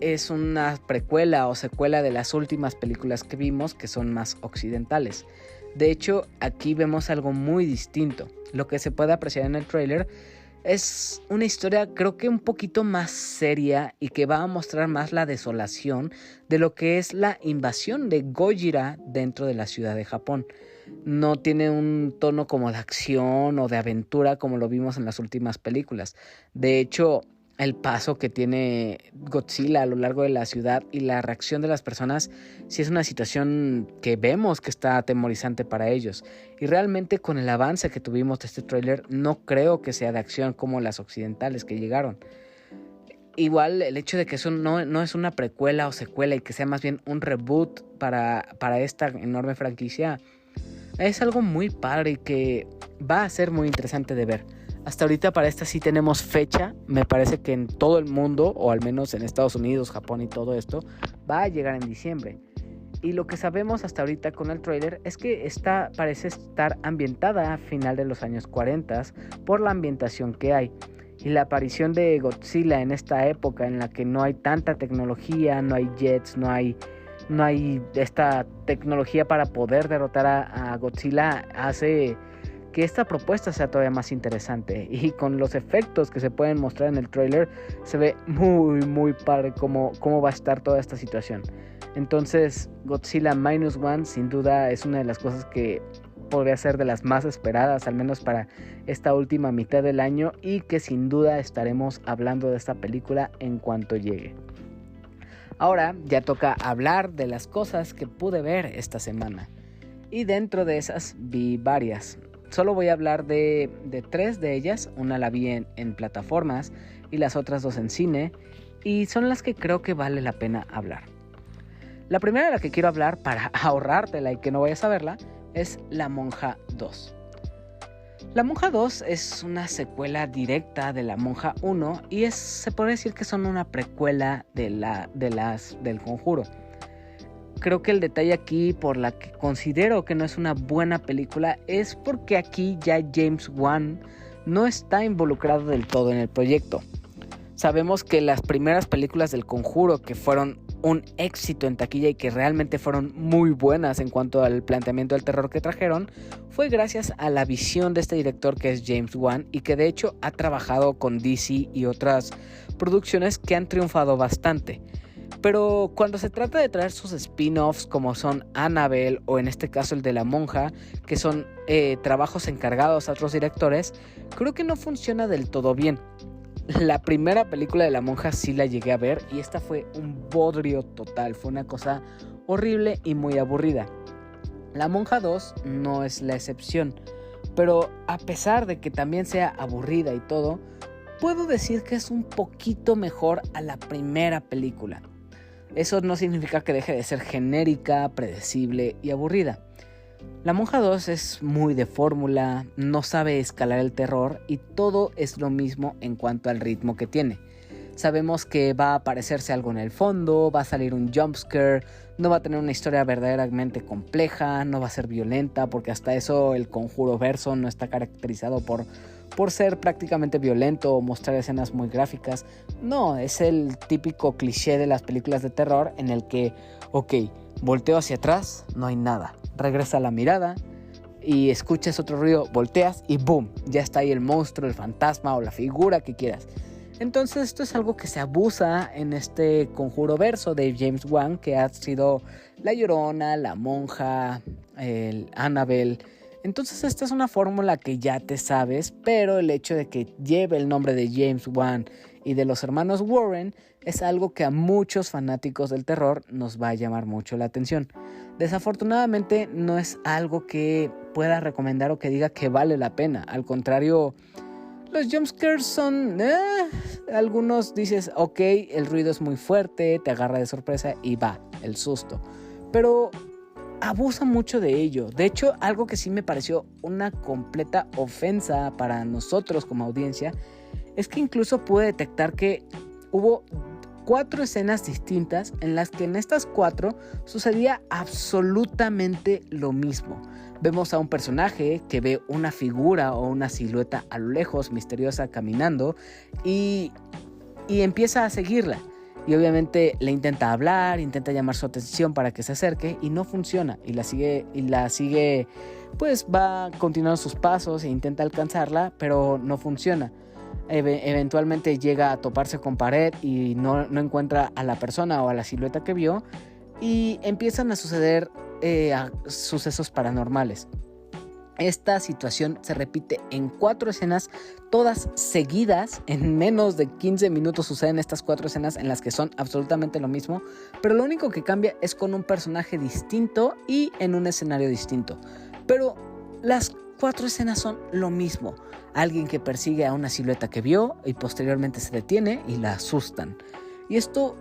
es una precuela o secuela de las últimas películas que vimos, que son más occidentales. De hecho, aquí vemos algo muy distinto. Lo que se puede apreciar en el tráiler Es una historia creo que un poquito más seria y que va a mostrar más la desolación de lo que es la invasión de Gojira dentro de la ciudad de Japón. No tiene un tono como de acción o de aventura como lo vimos en las últimas películas. De hecho, el paso que tiene Godzilla a lo largo de la ciudad y la reacción de las personas sí es una situación que vemos que está atemorizante para ellos. Y realmente con el avance que tuvimos de este tráiler no creo que sea de acción como las occidentales que llegaron. Igual el hecho de que eso no es una precuela o secuela y que sea más bien un reboot para esta enorme franquicia es algo muy padre y que va a ser muy interesante de ver. Hasta ahorita para esta sí tenemos fecha. Me parece que en todo el mundo, o al menos en Estados Unidos, Japón y todo esto, va a llegar en diciembre. Y lo que sabemos hasta ahorita con el trailer es que esta parece estar ambientada a final de los años 40 por la ambientación que hay. Y la aparición de Godzilla en esta época en la que no hay tanta tecnología, no hay jets, no hay esta tecnología para poder derrotar a Godzilla, hace que esta propuesta sea todavía más interesante. Y con los efectos que se pueden mostrar en el trailer, se ve muy padre cómo va a estar toda esta situación. Entonces Godzilla Minus One sin duda es una de las cosas que podría ser de las más esperadas, al menos para esta última mitad del año, y que sin duda estaremos hablando de esta película en cuanto llegue. Ahora ya toca hablar de las cosas que pude ver esta semana. Y dentro de esas vi varias. Solo voy a hablar de 3 de ellas. Una la vi en plataformas y las otras 2 en cine. Y son las que creo que vale la pena hablar. La primera de la que quiero hablar, para ahorrártela y que no vayas a verla, es La Monja 2. La Monja 2 es una secuela directa de La Monja 1 y se puede decir que son una precuela del Conjuro. Creo que el detalle aquí por la que considero que no es una buena película es porque aquí ya James Wan no está involucrado del todo en el proyecto. Sabemos que las primeras películas del Conjuro, que fueron un éxito en taquilla y que realmente fueron muy buenas en cuanto al planteamiento del terror que trajeron, fue gracias a la visión de este director que es James Wan y que de hecho ha trabajado con DC y otras producciones que han triunfado bastante. Pero cuando se trata de traer sus spin-offs como son Annabelle o en este caso el de La Monja, que son trabajos encargados a otros directores, creo que no funciona del todo bien. La primera película de La Monja sí la llegué a ver y esta fue un bodrio total, fue una cosa horrible y muy aburrida. La Monja 2 no es la excepción, pero a pesar de que también sea aburrida y todo, puedo decir que es un poquito mejor a la primera película. Eso no significa que deje de ser genérica, predecible y aburrida. La Monja 2 es muy de fórmula, no sabe escalar el terror y todo es lo mismo en cuanto al ritmo que tiene. Sabemos que va a aparecerse algo en el fondo, va a salir un jumpscare, no va a tener una historia verdaderamente compleja, no va a ser violenta, porque hasta eso el Conjuro verso no está caracterizado por ser prácticamente violento o mostrar escenas muy gráficas. No, es el típico cliché de las películas de terror en el que, volteo hacia atrás, no hay nada. Regresa la mirada y escuchas otro ruido, volteas y ¡boom! Ya está ahí el monstruo, el fantasma o la figura que quieras. Entonces esto es algo que se abusa en este Conjuro verso de James Wan, que ha sido La Llorona, La Monja, el Annabelle. Entonces esta es una fórmula que ya te sabes, pero el hecho de que lleve el nombre de James Wan y de los hermanos Warren es algo que a muchos fanáticos del terror nos va a llamar mucho la atención. Desafortunadamente no es algo que pueda recomendar o que diga que vale la pena. Al contrario, los jumpscares son... algunos dices, el ruido es muy fuerte, te agarra de sorpresa y va, el susto. Pero abusa mucho de ello. De hecho, algo que sí me pareció una completa ofensa para nosotros como audiencia es que incluso pude detectar que hubo 4 escenas distintas en las que en estas 4 sucedía absolutamente lo mismo. Vemos a un personaje que ve una figura o una silueta a lo lejos, misteriosa, caminando y empieza a seguirla. Y obviamente le intenta hablar, intenta llamar su atención para que se acerque y no funciona. Y la sigue, pues va continuando sus pasos e intenta alcanzarla, pero no funciona. Eventualmente llega a toparse con pared y no encuentra a la persona o a la silueta que vio, y empiezan a suceder sucesos paranormales. Esta situación se repite en 4 escenas, todas seguidas. En menos de 15 minutos suceden estas 4 escenas en las que son absolutamente lo mismo, pero lo único que cambia es con un personaje distinto y en un escenario distinto. Pero las 4 escenas son lo mismo. Alguien que persigue a una silueta que vio y posteriormente se detiene y la asustan. Y esto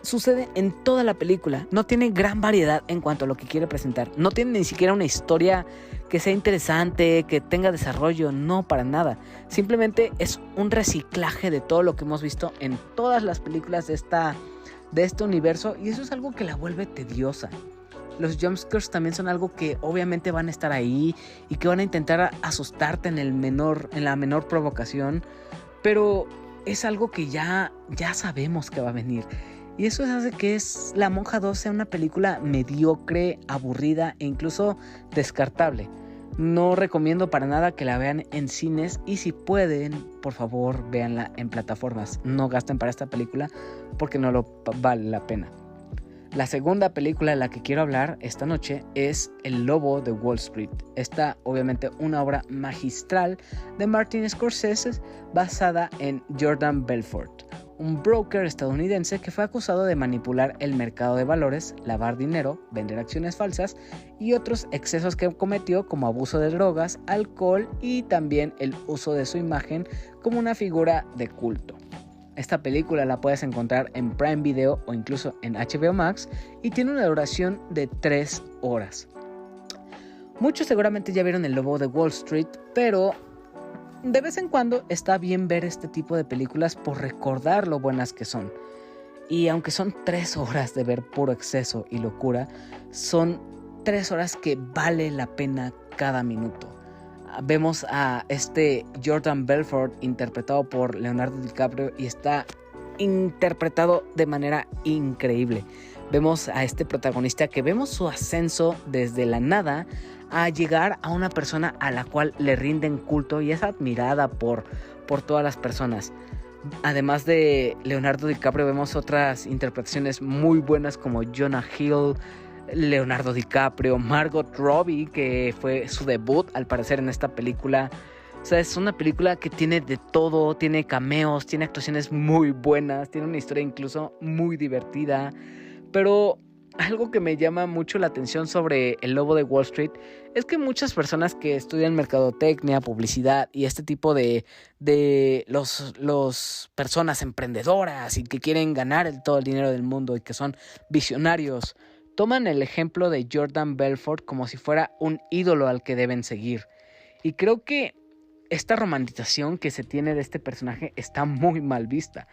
sucede en toda la película. No tiene gran variedad en cuanto a lo que quiere presentar. No tiene ni siquiera una historia que sea interesante, que tenga desarrollo. No, para nada. Simplemente es un reciclaje de todo lo que hemos visto en todas las películas de este universo. Y eso es algo que la vuelve tediosa. Los jumpscares también son algo que obviamente van a estar ahí y que van a intentar asustarte en la menor provocación. Pero es algo que ya sabemos que va a venir. Y eso hace que La Monja 2 sea una película mediocre, aburrida e incluso descartable. No recomiendo para nada que la vean en cines, y si pueden, por favor, véanla en plataformas. No gasten para esta película porque no lo vale la pena. La segunda película de la que quiero hablar esta noche es El Lobo de Wall Street. Esta, obviamente, una obra magistral de Martin Scorsese basada en Jordan Belfort, un broker estadounidense que fue acusado de manipular el mercado de valores, lavar dinero, vender acciones falsas y otros excesos que cometió, como abuso de drogas, alcohol y también el uso de su imagen como una figura de culto. Esta película la puedes encontrar en Prime Video o incluso en HBO Max y tiene una duración de 3 horas. Muchos seguramente ya vieron El Lobo de Wall Street, pero de vez en cuando está bien ver este tipo de películas por recordar lo buenas que son. Y aunque son 3 horas de ver puro exceso y locura, son 3 horas que vale la pena cada minuto. Vemos a Jordan Belfort interpretado por Leonardo DiCaprio y está interpretado de manera increíble. Vemos a este protagonista que vemos su ascenso desde la nada a llegar a una persona a la cual le rinden culto y es admirada por todas las personas. Además de Leonardo DiCaprio, vemos otras interpretaciones muy buenas como Jonah Hill, Leonardo DiCaprio, Margot Robbie, que fue su debut al parecer en esta película. O sea, es una película que tiene de todo, tiene cameos, tiene actuaciones muy buenas, tiene una historia incluso muy divertida. Pero algo que me llama mucho la atención sobre El Lobo de Wall Street es que muchas personas que estudian mercadotecnia, publicidad y este tipo de los personas emprendedoras y que quieren ganar todo el dinero del mundo y que son visionarios, toman el ejemplo de Jordan Belfort como si fuera un ídolo al que deben seguir. Y creo que esta romantización que se tiene de este personaje está muy mal vista.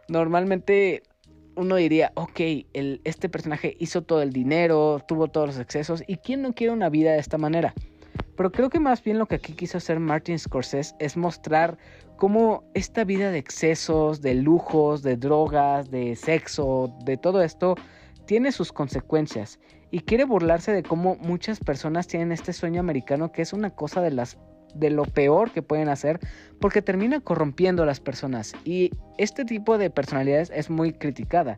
Normalmente uno diría, ok, este personaje hizo todo el dinero, tuvo todos los excesos, ¿y quién no quiere una vida de esta manera? Pero creo que más bien lo que aquí quiso hacer Martin Scorsese es mostrar cómo esta vida de excesos, de lujos, de drogas, de sexo, de todo esto tiene sus consecuencias, y quiere burlarse de cómo muchas personas tienen este sueño americano que es una cosa de lo peor que pueden hacer, porque termina corrompiendo a las personas, y este tipo de personalidades es muy criticada.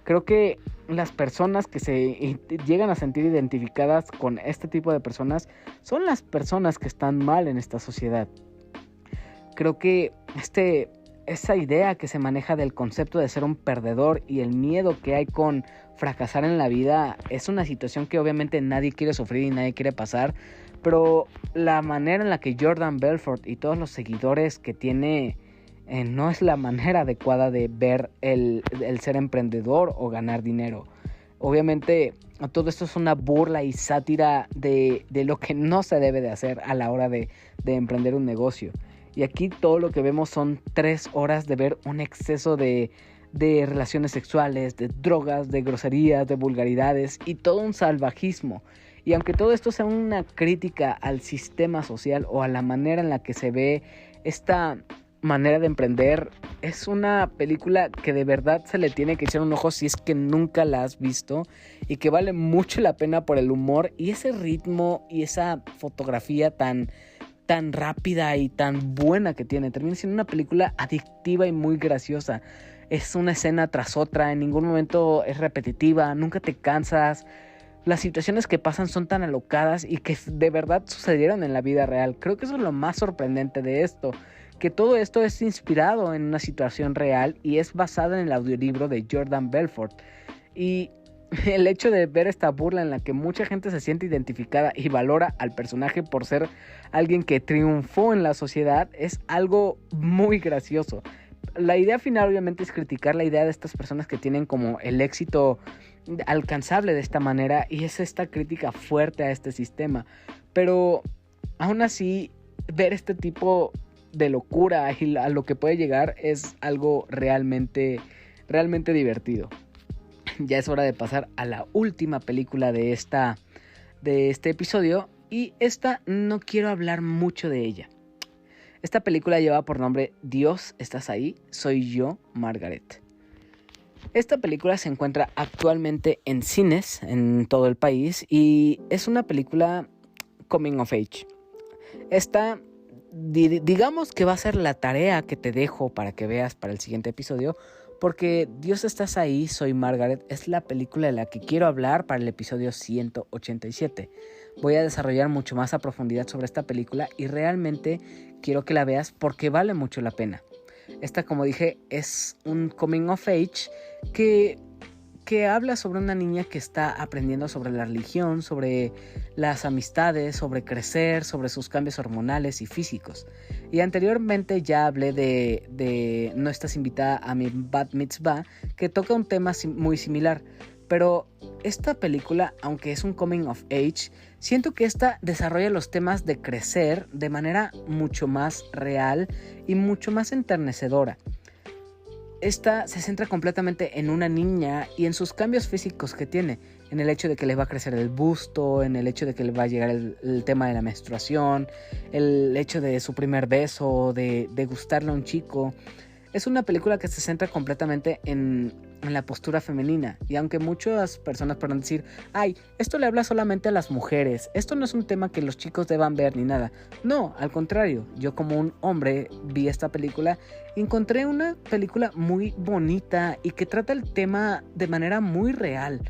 Creo que las personas que se llegan a sentir identificadas con este tipo de personas son las personas que están mal en esta sociedad. Creo que esa idea que se maneja del concepto de ser un perdedor y el miedo que hay con fracasar en la vida es una situación que obviamente nadie quiere sufrir y nadie quiere pasar, pero la manera en la que Jordan Belfort y todos los seguidores que tiene no es la manera adecuada de ver el ser emprendedor o ganar dinero. Obviamente todo esto es una burla y sátira de lo que no se debe de hacer a la hora de emprender un negocio. Y aquí todo lo que vemos son 3 horas de ver un exceso de relaciones sexuales, de drogas, de groserías, de vulgaridades y todo un salvajismo. Y aunque todo esto sea una crítica al sistema social o a la manera en la que se ve esta manera de emprender, es una película que de verdad se le tiene que echar un ojo si es que nunca la has visto, y que vale mucho la pena por el humor y ese ritmo y esa fotografía tan tan rápida y tan buena que tiene. Termina siendo una película adictiva y muy graciosa. Es una escena tras otra, en ningún momento es repetitiva, nunca te cansas. Las situaciones que pasan son tan alocadas y que de verdad sucedieron en la vida real. Creo que eso es lo más sorprendente de esto, que todo esto es inspirado en una situación real y es basada en el audiolibro de Jordan Belfort. Y el hecho de ver esta burla en la que mucha gente se siente identificada y valora al personaje por ser alguien que triunfó en la sociedad es algo muy gracioso. La idea final obviamente es criticar la idea de estas personas que tienen como el éxito alcanzable de esta manera, y es esta crítica fuerte a este sistema. Pero aún así, ver este tipo de locura y a lo que puede llegar es algo realmente divertido. Ya es hora de pasar a la última película de este episodio, y esta no quiero hablar mucho de ella. Esta película lleva por nombre Dios, ¿estás ahí? Soy yo, Margaret. Esta película se encuentra actualmente en cines en todo el país y es una película coming of age. Esta, digamos que va a ser la tarea que te dejo para que veas para el siguiente episodio, porque Dios, ¿estás ahí? Soy Margaret es la película de la que quiero hablar para el episodio 187. Voy a desarrollar mucho más a profundidad sobre esta película y realmente quiero que la veas porque vale mucho la pena. Esta, como dije, es un coming of age que habla sobre una niña que está aprendiendo sobre la religión, sobre las amistades, sobre crecer, sobre sus cambios hormonales y físicos. Y anteriormente ya hablé de No estás invitada a mi Bat Mitzvah, que toca un tema muy similar. Pero esta película, aunque es un coming of age, siento que esta desarrolla los temas de crecer de manera mucho más real y mucho más enternecedora. Esta se centra completamente en una niña y en sus cambios físicos que tiene, en el hecho de que le va a crecer el busto, en el hecho de que le va a llegar el tema de la menstruación, el hecho de su primer beso, de gustarle a un chico. Es una película que se centra completamente en la postura femenina, y aunque muchas personas podrán decir, ay, esto le habla solamente a las mujeres, esto no es un tema que los chicos deban ver ni nada. No, al contrario, yo como un hombre vi esta película y encontré una película muy bonita y que trata el tema de manera muy real.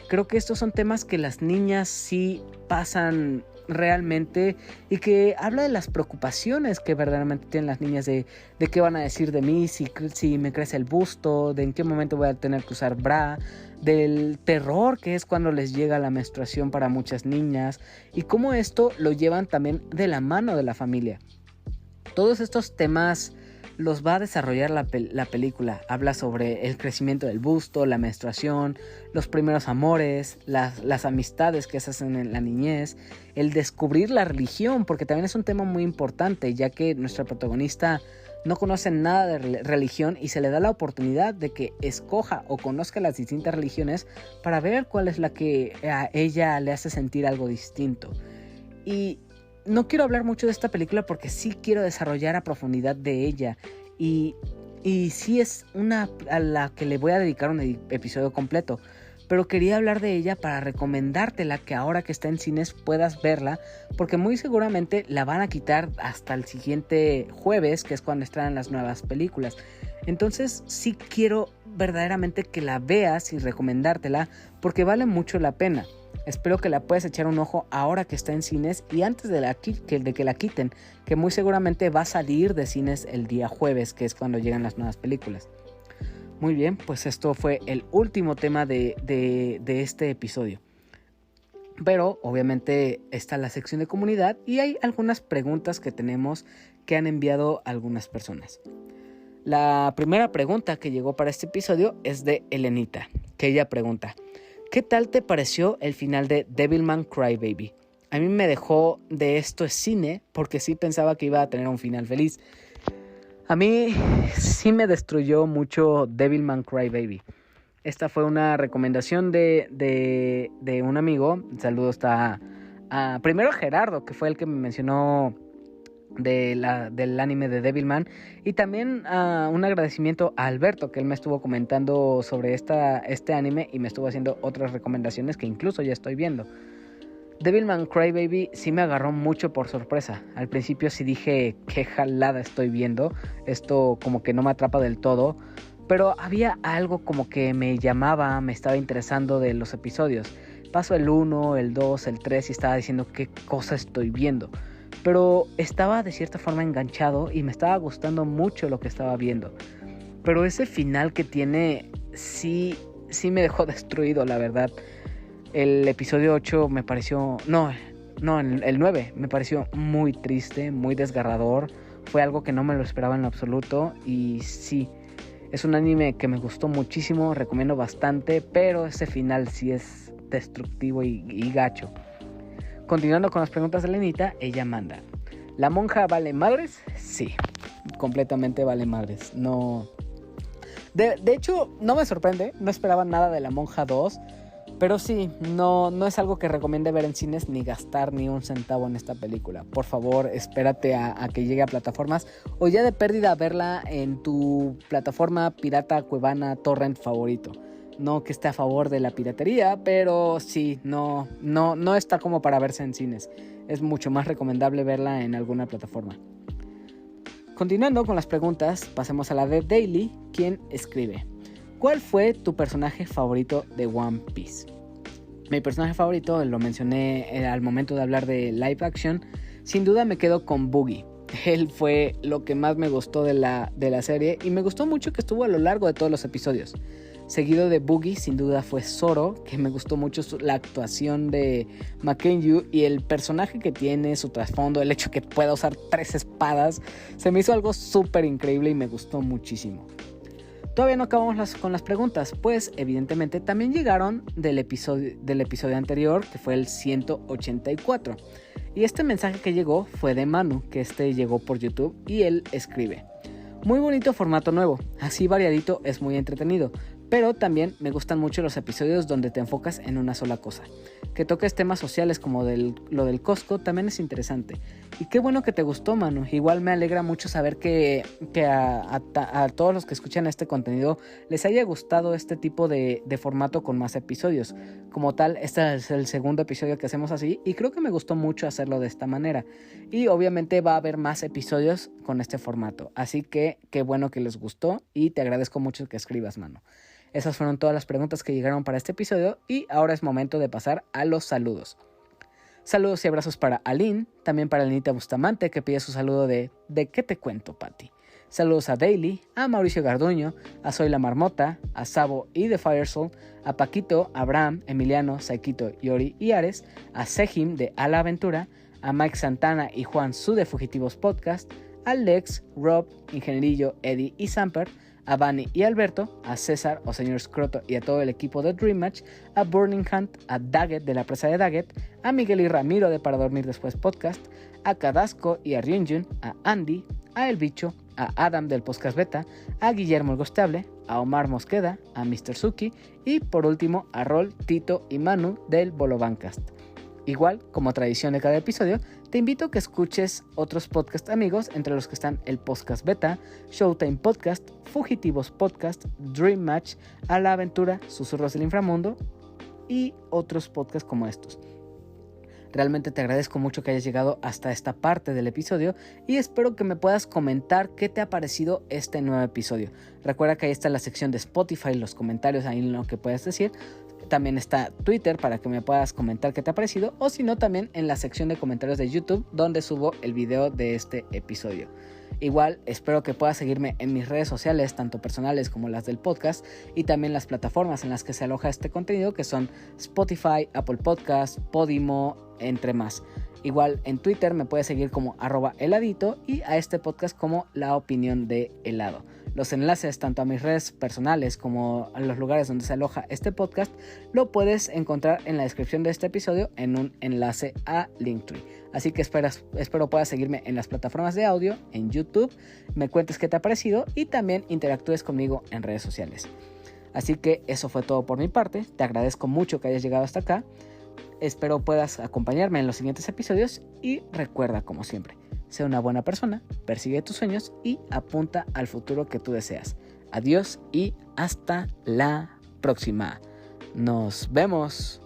Creo que estos son temas que las niñas sí pasan realmente y que habla de las preocupaciones que verdaderamente tienen las niñas de qué van a decir de mí si me crece el busto, de en qué momento voy a tener que usar bra, del terror que es cuando les llega la menstruación para muchas niñas y cómo esto lo llevan también de la mano de la familia. Todos estos temas los va a desarrollar la película. Habla sobre el crecimiento del busto, la menstruación, los primeros amores, las amistades que se hacen en la niñez, el descubrir la religión, porque también es un tema muy importante, ya que nuestra protagonista no conoce nada de religión y se le da la oportunidad de que escoja o conozca las distintas religiones para ver cuál es la que a ella le hace sentir algo distinto. Y no quiero hablar mucho de esta película porque sí quiero desarrollar a profundidad de ella y sí es una a la que le voy a dedicar un episodio completo, pero quería hablar de ella para recomendártela, que ahora que está en cines puedas verla, porque muy seguramente la van a quitar hasta el siguiente jueves, que es cuando estrenan las nuevas películas. Entonces sí quiero verdaderamente que la veas y recomendártela porque vale mucho la pena. Espero que la puedas echar un ojo ahora que está en cines y antes de que la quiten, que muy seguramente va a salir de cines el día jueves, que es cuando llegan las nuevas películas. Muy bien, pues esto fue el último tema de este episodio. Pero obviamente está la sección de comunidad y hay algunas preguntas que tenemos que han enviado algunas personas. La primera pregunta que llegó para este episodio es de Elenita, que ella pregunta: ¿qué tal te pareció el final de Devilman Crybaby? A mí me dejó de esto es cine porque sí pensaba que iba a tener un final feliz. A mí sí me destruyó mucho Devilman Crybaby. Esta fue una recomendación de un amigo. Saludos primero a Gerardo, que fue el que me mencionó del anime de Devilman, y también un agradecimiento a Alberto, que él me estuvo comentando sobre este anime y me estuvo haciendo otras recomendaciones que incluso ya estoy viendo. Devilman Crybaby sí me agarró mucho por sorpresa. Al principio sí dije, qué jalada estoy viendo, esto como que no me atrapa del todo, pero había algo como que me llamaba, me estaba interesando de los episodios. Paso el 1, el 2, el 3 y estaba diciendo qué cosa estoy viendo. Pero estaba de cierta forma enganchado y me estaba gustando mucho lo que estaba viendo. Pero ese final que tiene sí me dejó destruido, la verdad. El episodio 8 me pareció... No, el 9 me pareció muy triste, muy desgarrador. Fue algo que no me lo esperaba en lo absoluto. Y sí, es un anime que me gustó muchísimo, recomiendo bastante. Pero ese final sí es destructivo y gacho. Continuando con las preguntas de Lenita, ella manda: ¿la monja vale madres? Sí, completamente vale madres. No... De hecho, no me sorprende. No esperaba nada de La Monja 2. Pero sí, no es algo que recomiende ver en cines ni gastar ni un centavo en esta película. Por favor, espérate a que llegue a plataformas o ya de pérdida verla en tu plataforma pirata, cuevana, torrent favorito. No que esté a favor de la piratería, pero sí, no está como para verse en cines. Es mucho más recomendable verla en alguna plataforma. Continuando con las preguntas, pasemos a la de Daily, quien escribe: ¿cuál fue tu personaje favorito de One Piece? Mi personaje favorito, lo mencioné al momento de hablar de live action, sin duda me quedo con Buggy. Él fue lo que más me gustó de la serie y me gustó mucho que estuvo a lo largo de todos los episodios. Seguido de Buggy, sin duda fue Zoro, que me gustó mucho la actuación de Mackenzie y el personaje que tiene, su trasfondo, el hecho que pueda usar 3 espadas, se me hizo algo súper increíble y me gustó muchísimo. Todavía no acabamos con las preguntas, pues evidentemente también llegaron del episodio anterior, que fue el 184. Y este mensaje que llegó fue de Manu, que llegó por YouTube, y él escribe: muy bonito formato nuevo, así variadito, es muy entretenido, pero también me gustan mucho los episodios donde te enfocas en una sola cosa. Que toques temas sociales como lo del Costco también es interesante. Y qué bueno que te gustó, Manu. Igual me alegra mucho saber que a todos los que escuchan este contenido les haya gustado este tipo de formato con más episodios. Como tal, este es el segundo episodio que hacemos así y creo que me gustó mucho hacerlo de esta manera. Y obviamente va a haber más episodios con este formato. Así que qué bueno que les gustó y te agradezco mucho que escribas, Manu. Esas fueron todas las preguntas que llegaron para este episodio y ahora es momento de pasar a los saludos. Saludos y abrazos para Aline, también para Lenita Bustamante, que pide su saludo de ¿qué te cuento, Pati? Saludos a Daily, a Mauricio Garduño, a Soy la Marmota, a Sabo y The Firesoul, a Paquito, Abraham, Emiliano, Saikito, Yori y Ares, a Sejim de A la Aventura, a Mike Santana y Juan Su de Fugitivos Podcast, a Lex, Rob, Ingenierillo, Eddie y Samper, a Vani y Alberto, a César o Señor Scroto y a todo el equipo de Dream Match, a Burning Hunt, a Daggett de la presa de Daggett, a Miguel y Ramiro de Para Dormir Después Podcast, a Cadasco y a Ryunjun, a Andy, a El Bicho, a Adam del Podcast Beta, a Guillermo el Gostable, a Omar Mosqueda, a Mr. Suki y por último a Rol, Tito y Manu del Bolovancast. Igual, como tradición de cada episodio, te invito a que escuches otros podcast amigos, entre los que están el Podcast Beta, Showtime Podcast, Fugitivos Podcast, Dream Match, A la Aventura, Susurros del Inframundo y otros podcasts como estos. Realmente te agradezco mucho que hayas llegado hasta esta parte del episodio y espero que me puedas comentar qué te ha parecido este nuevo episodio. Recuerda que ahí está la sección de Spotify, los comentarios, ahí en lo que puedas decir. También está Twitter para que me puedas comentar qué te ha parecido, o si no, también en la sección de comentarios de YouTube donde subo el video de este episodio. Igual espero que puedas seguirme en mis redes sociales, tanto personales como las del podcast, y también las plataformas en las que se aloja este contenido, que son Spotify, Apple Podcast, Podimo, entre más. Igual en Twitter me puedes seguir como @heladito y a este podcast como La Opinión de Helado. Los enlaces tanto a mis redes personales como a los lugares donde se aloja este podcast lo puedes encontrar en la descripción de este episodio en un enlace a Linktree. Así que espero puedas seguirme en las plataformas de audio, en YouTube, me cuentes qué te ha parecido y también interactúes conmigo en redes sociales. Así que eso fue todo por mi parte, te agradezco mucho que hayas llegado hasta acá, espero puedas acompañarme en los siguientes episodios y recuerda, como siempre, sé una buena persona, persigue tus sueños y apunta al futuro que tú deseas. Adiós y hasta la próxima. Nos vemos.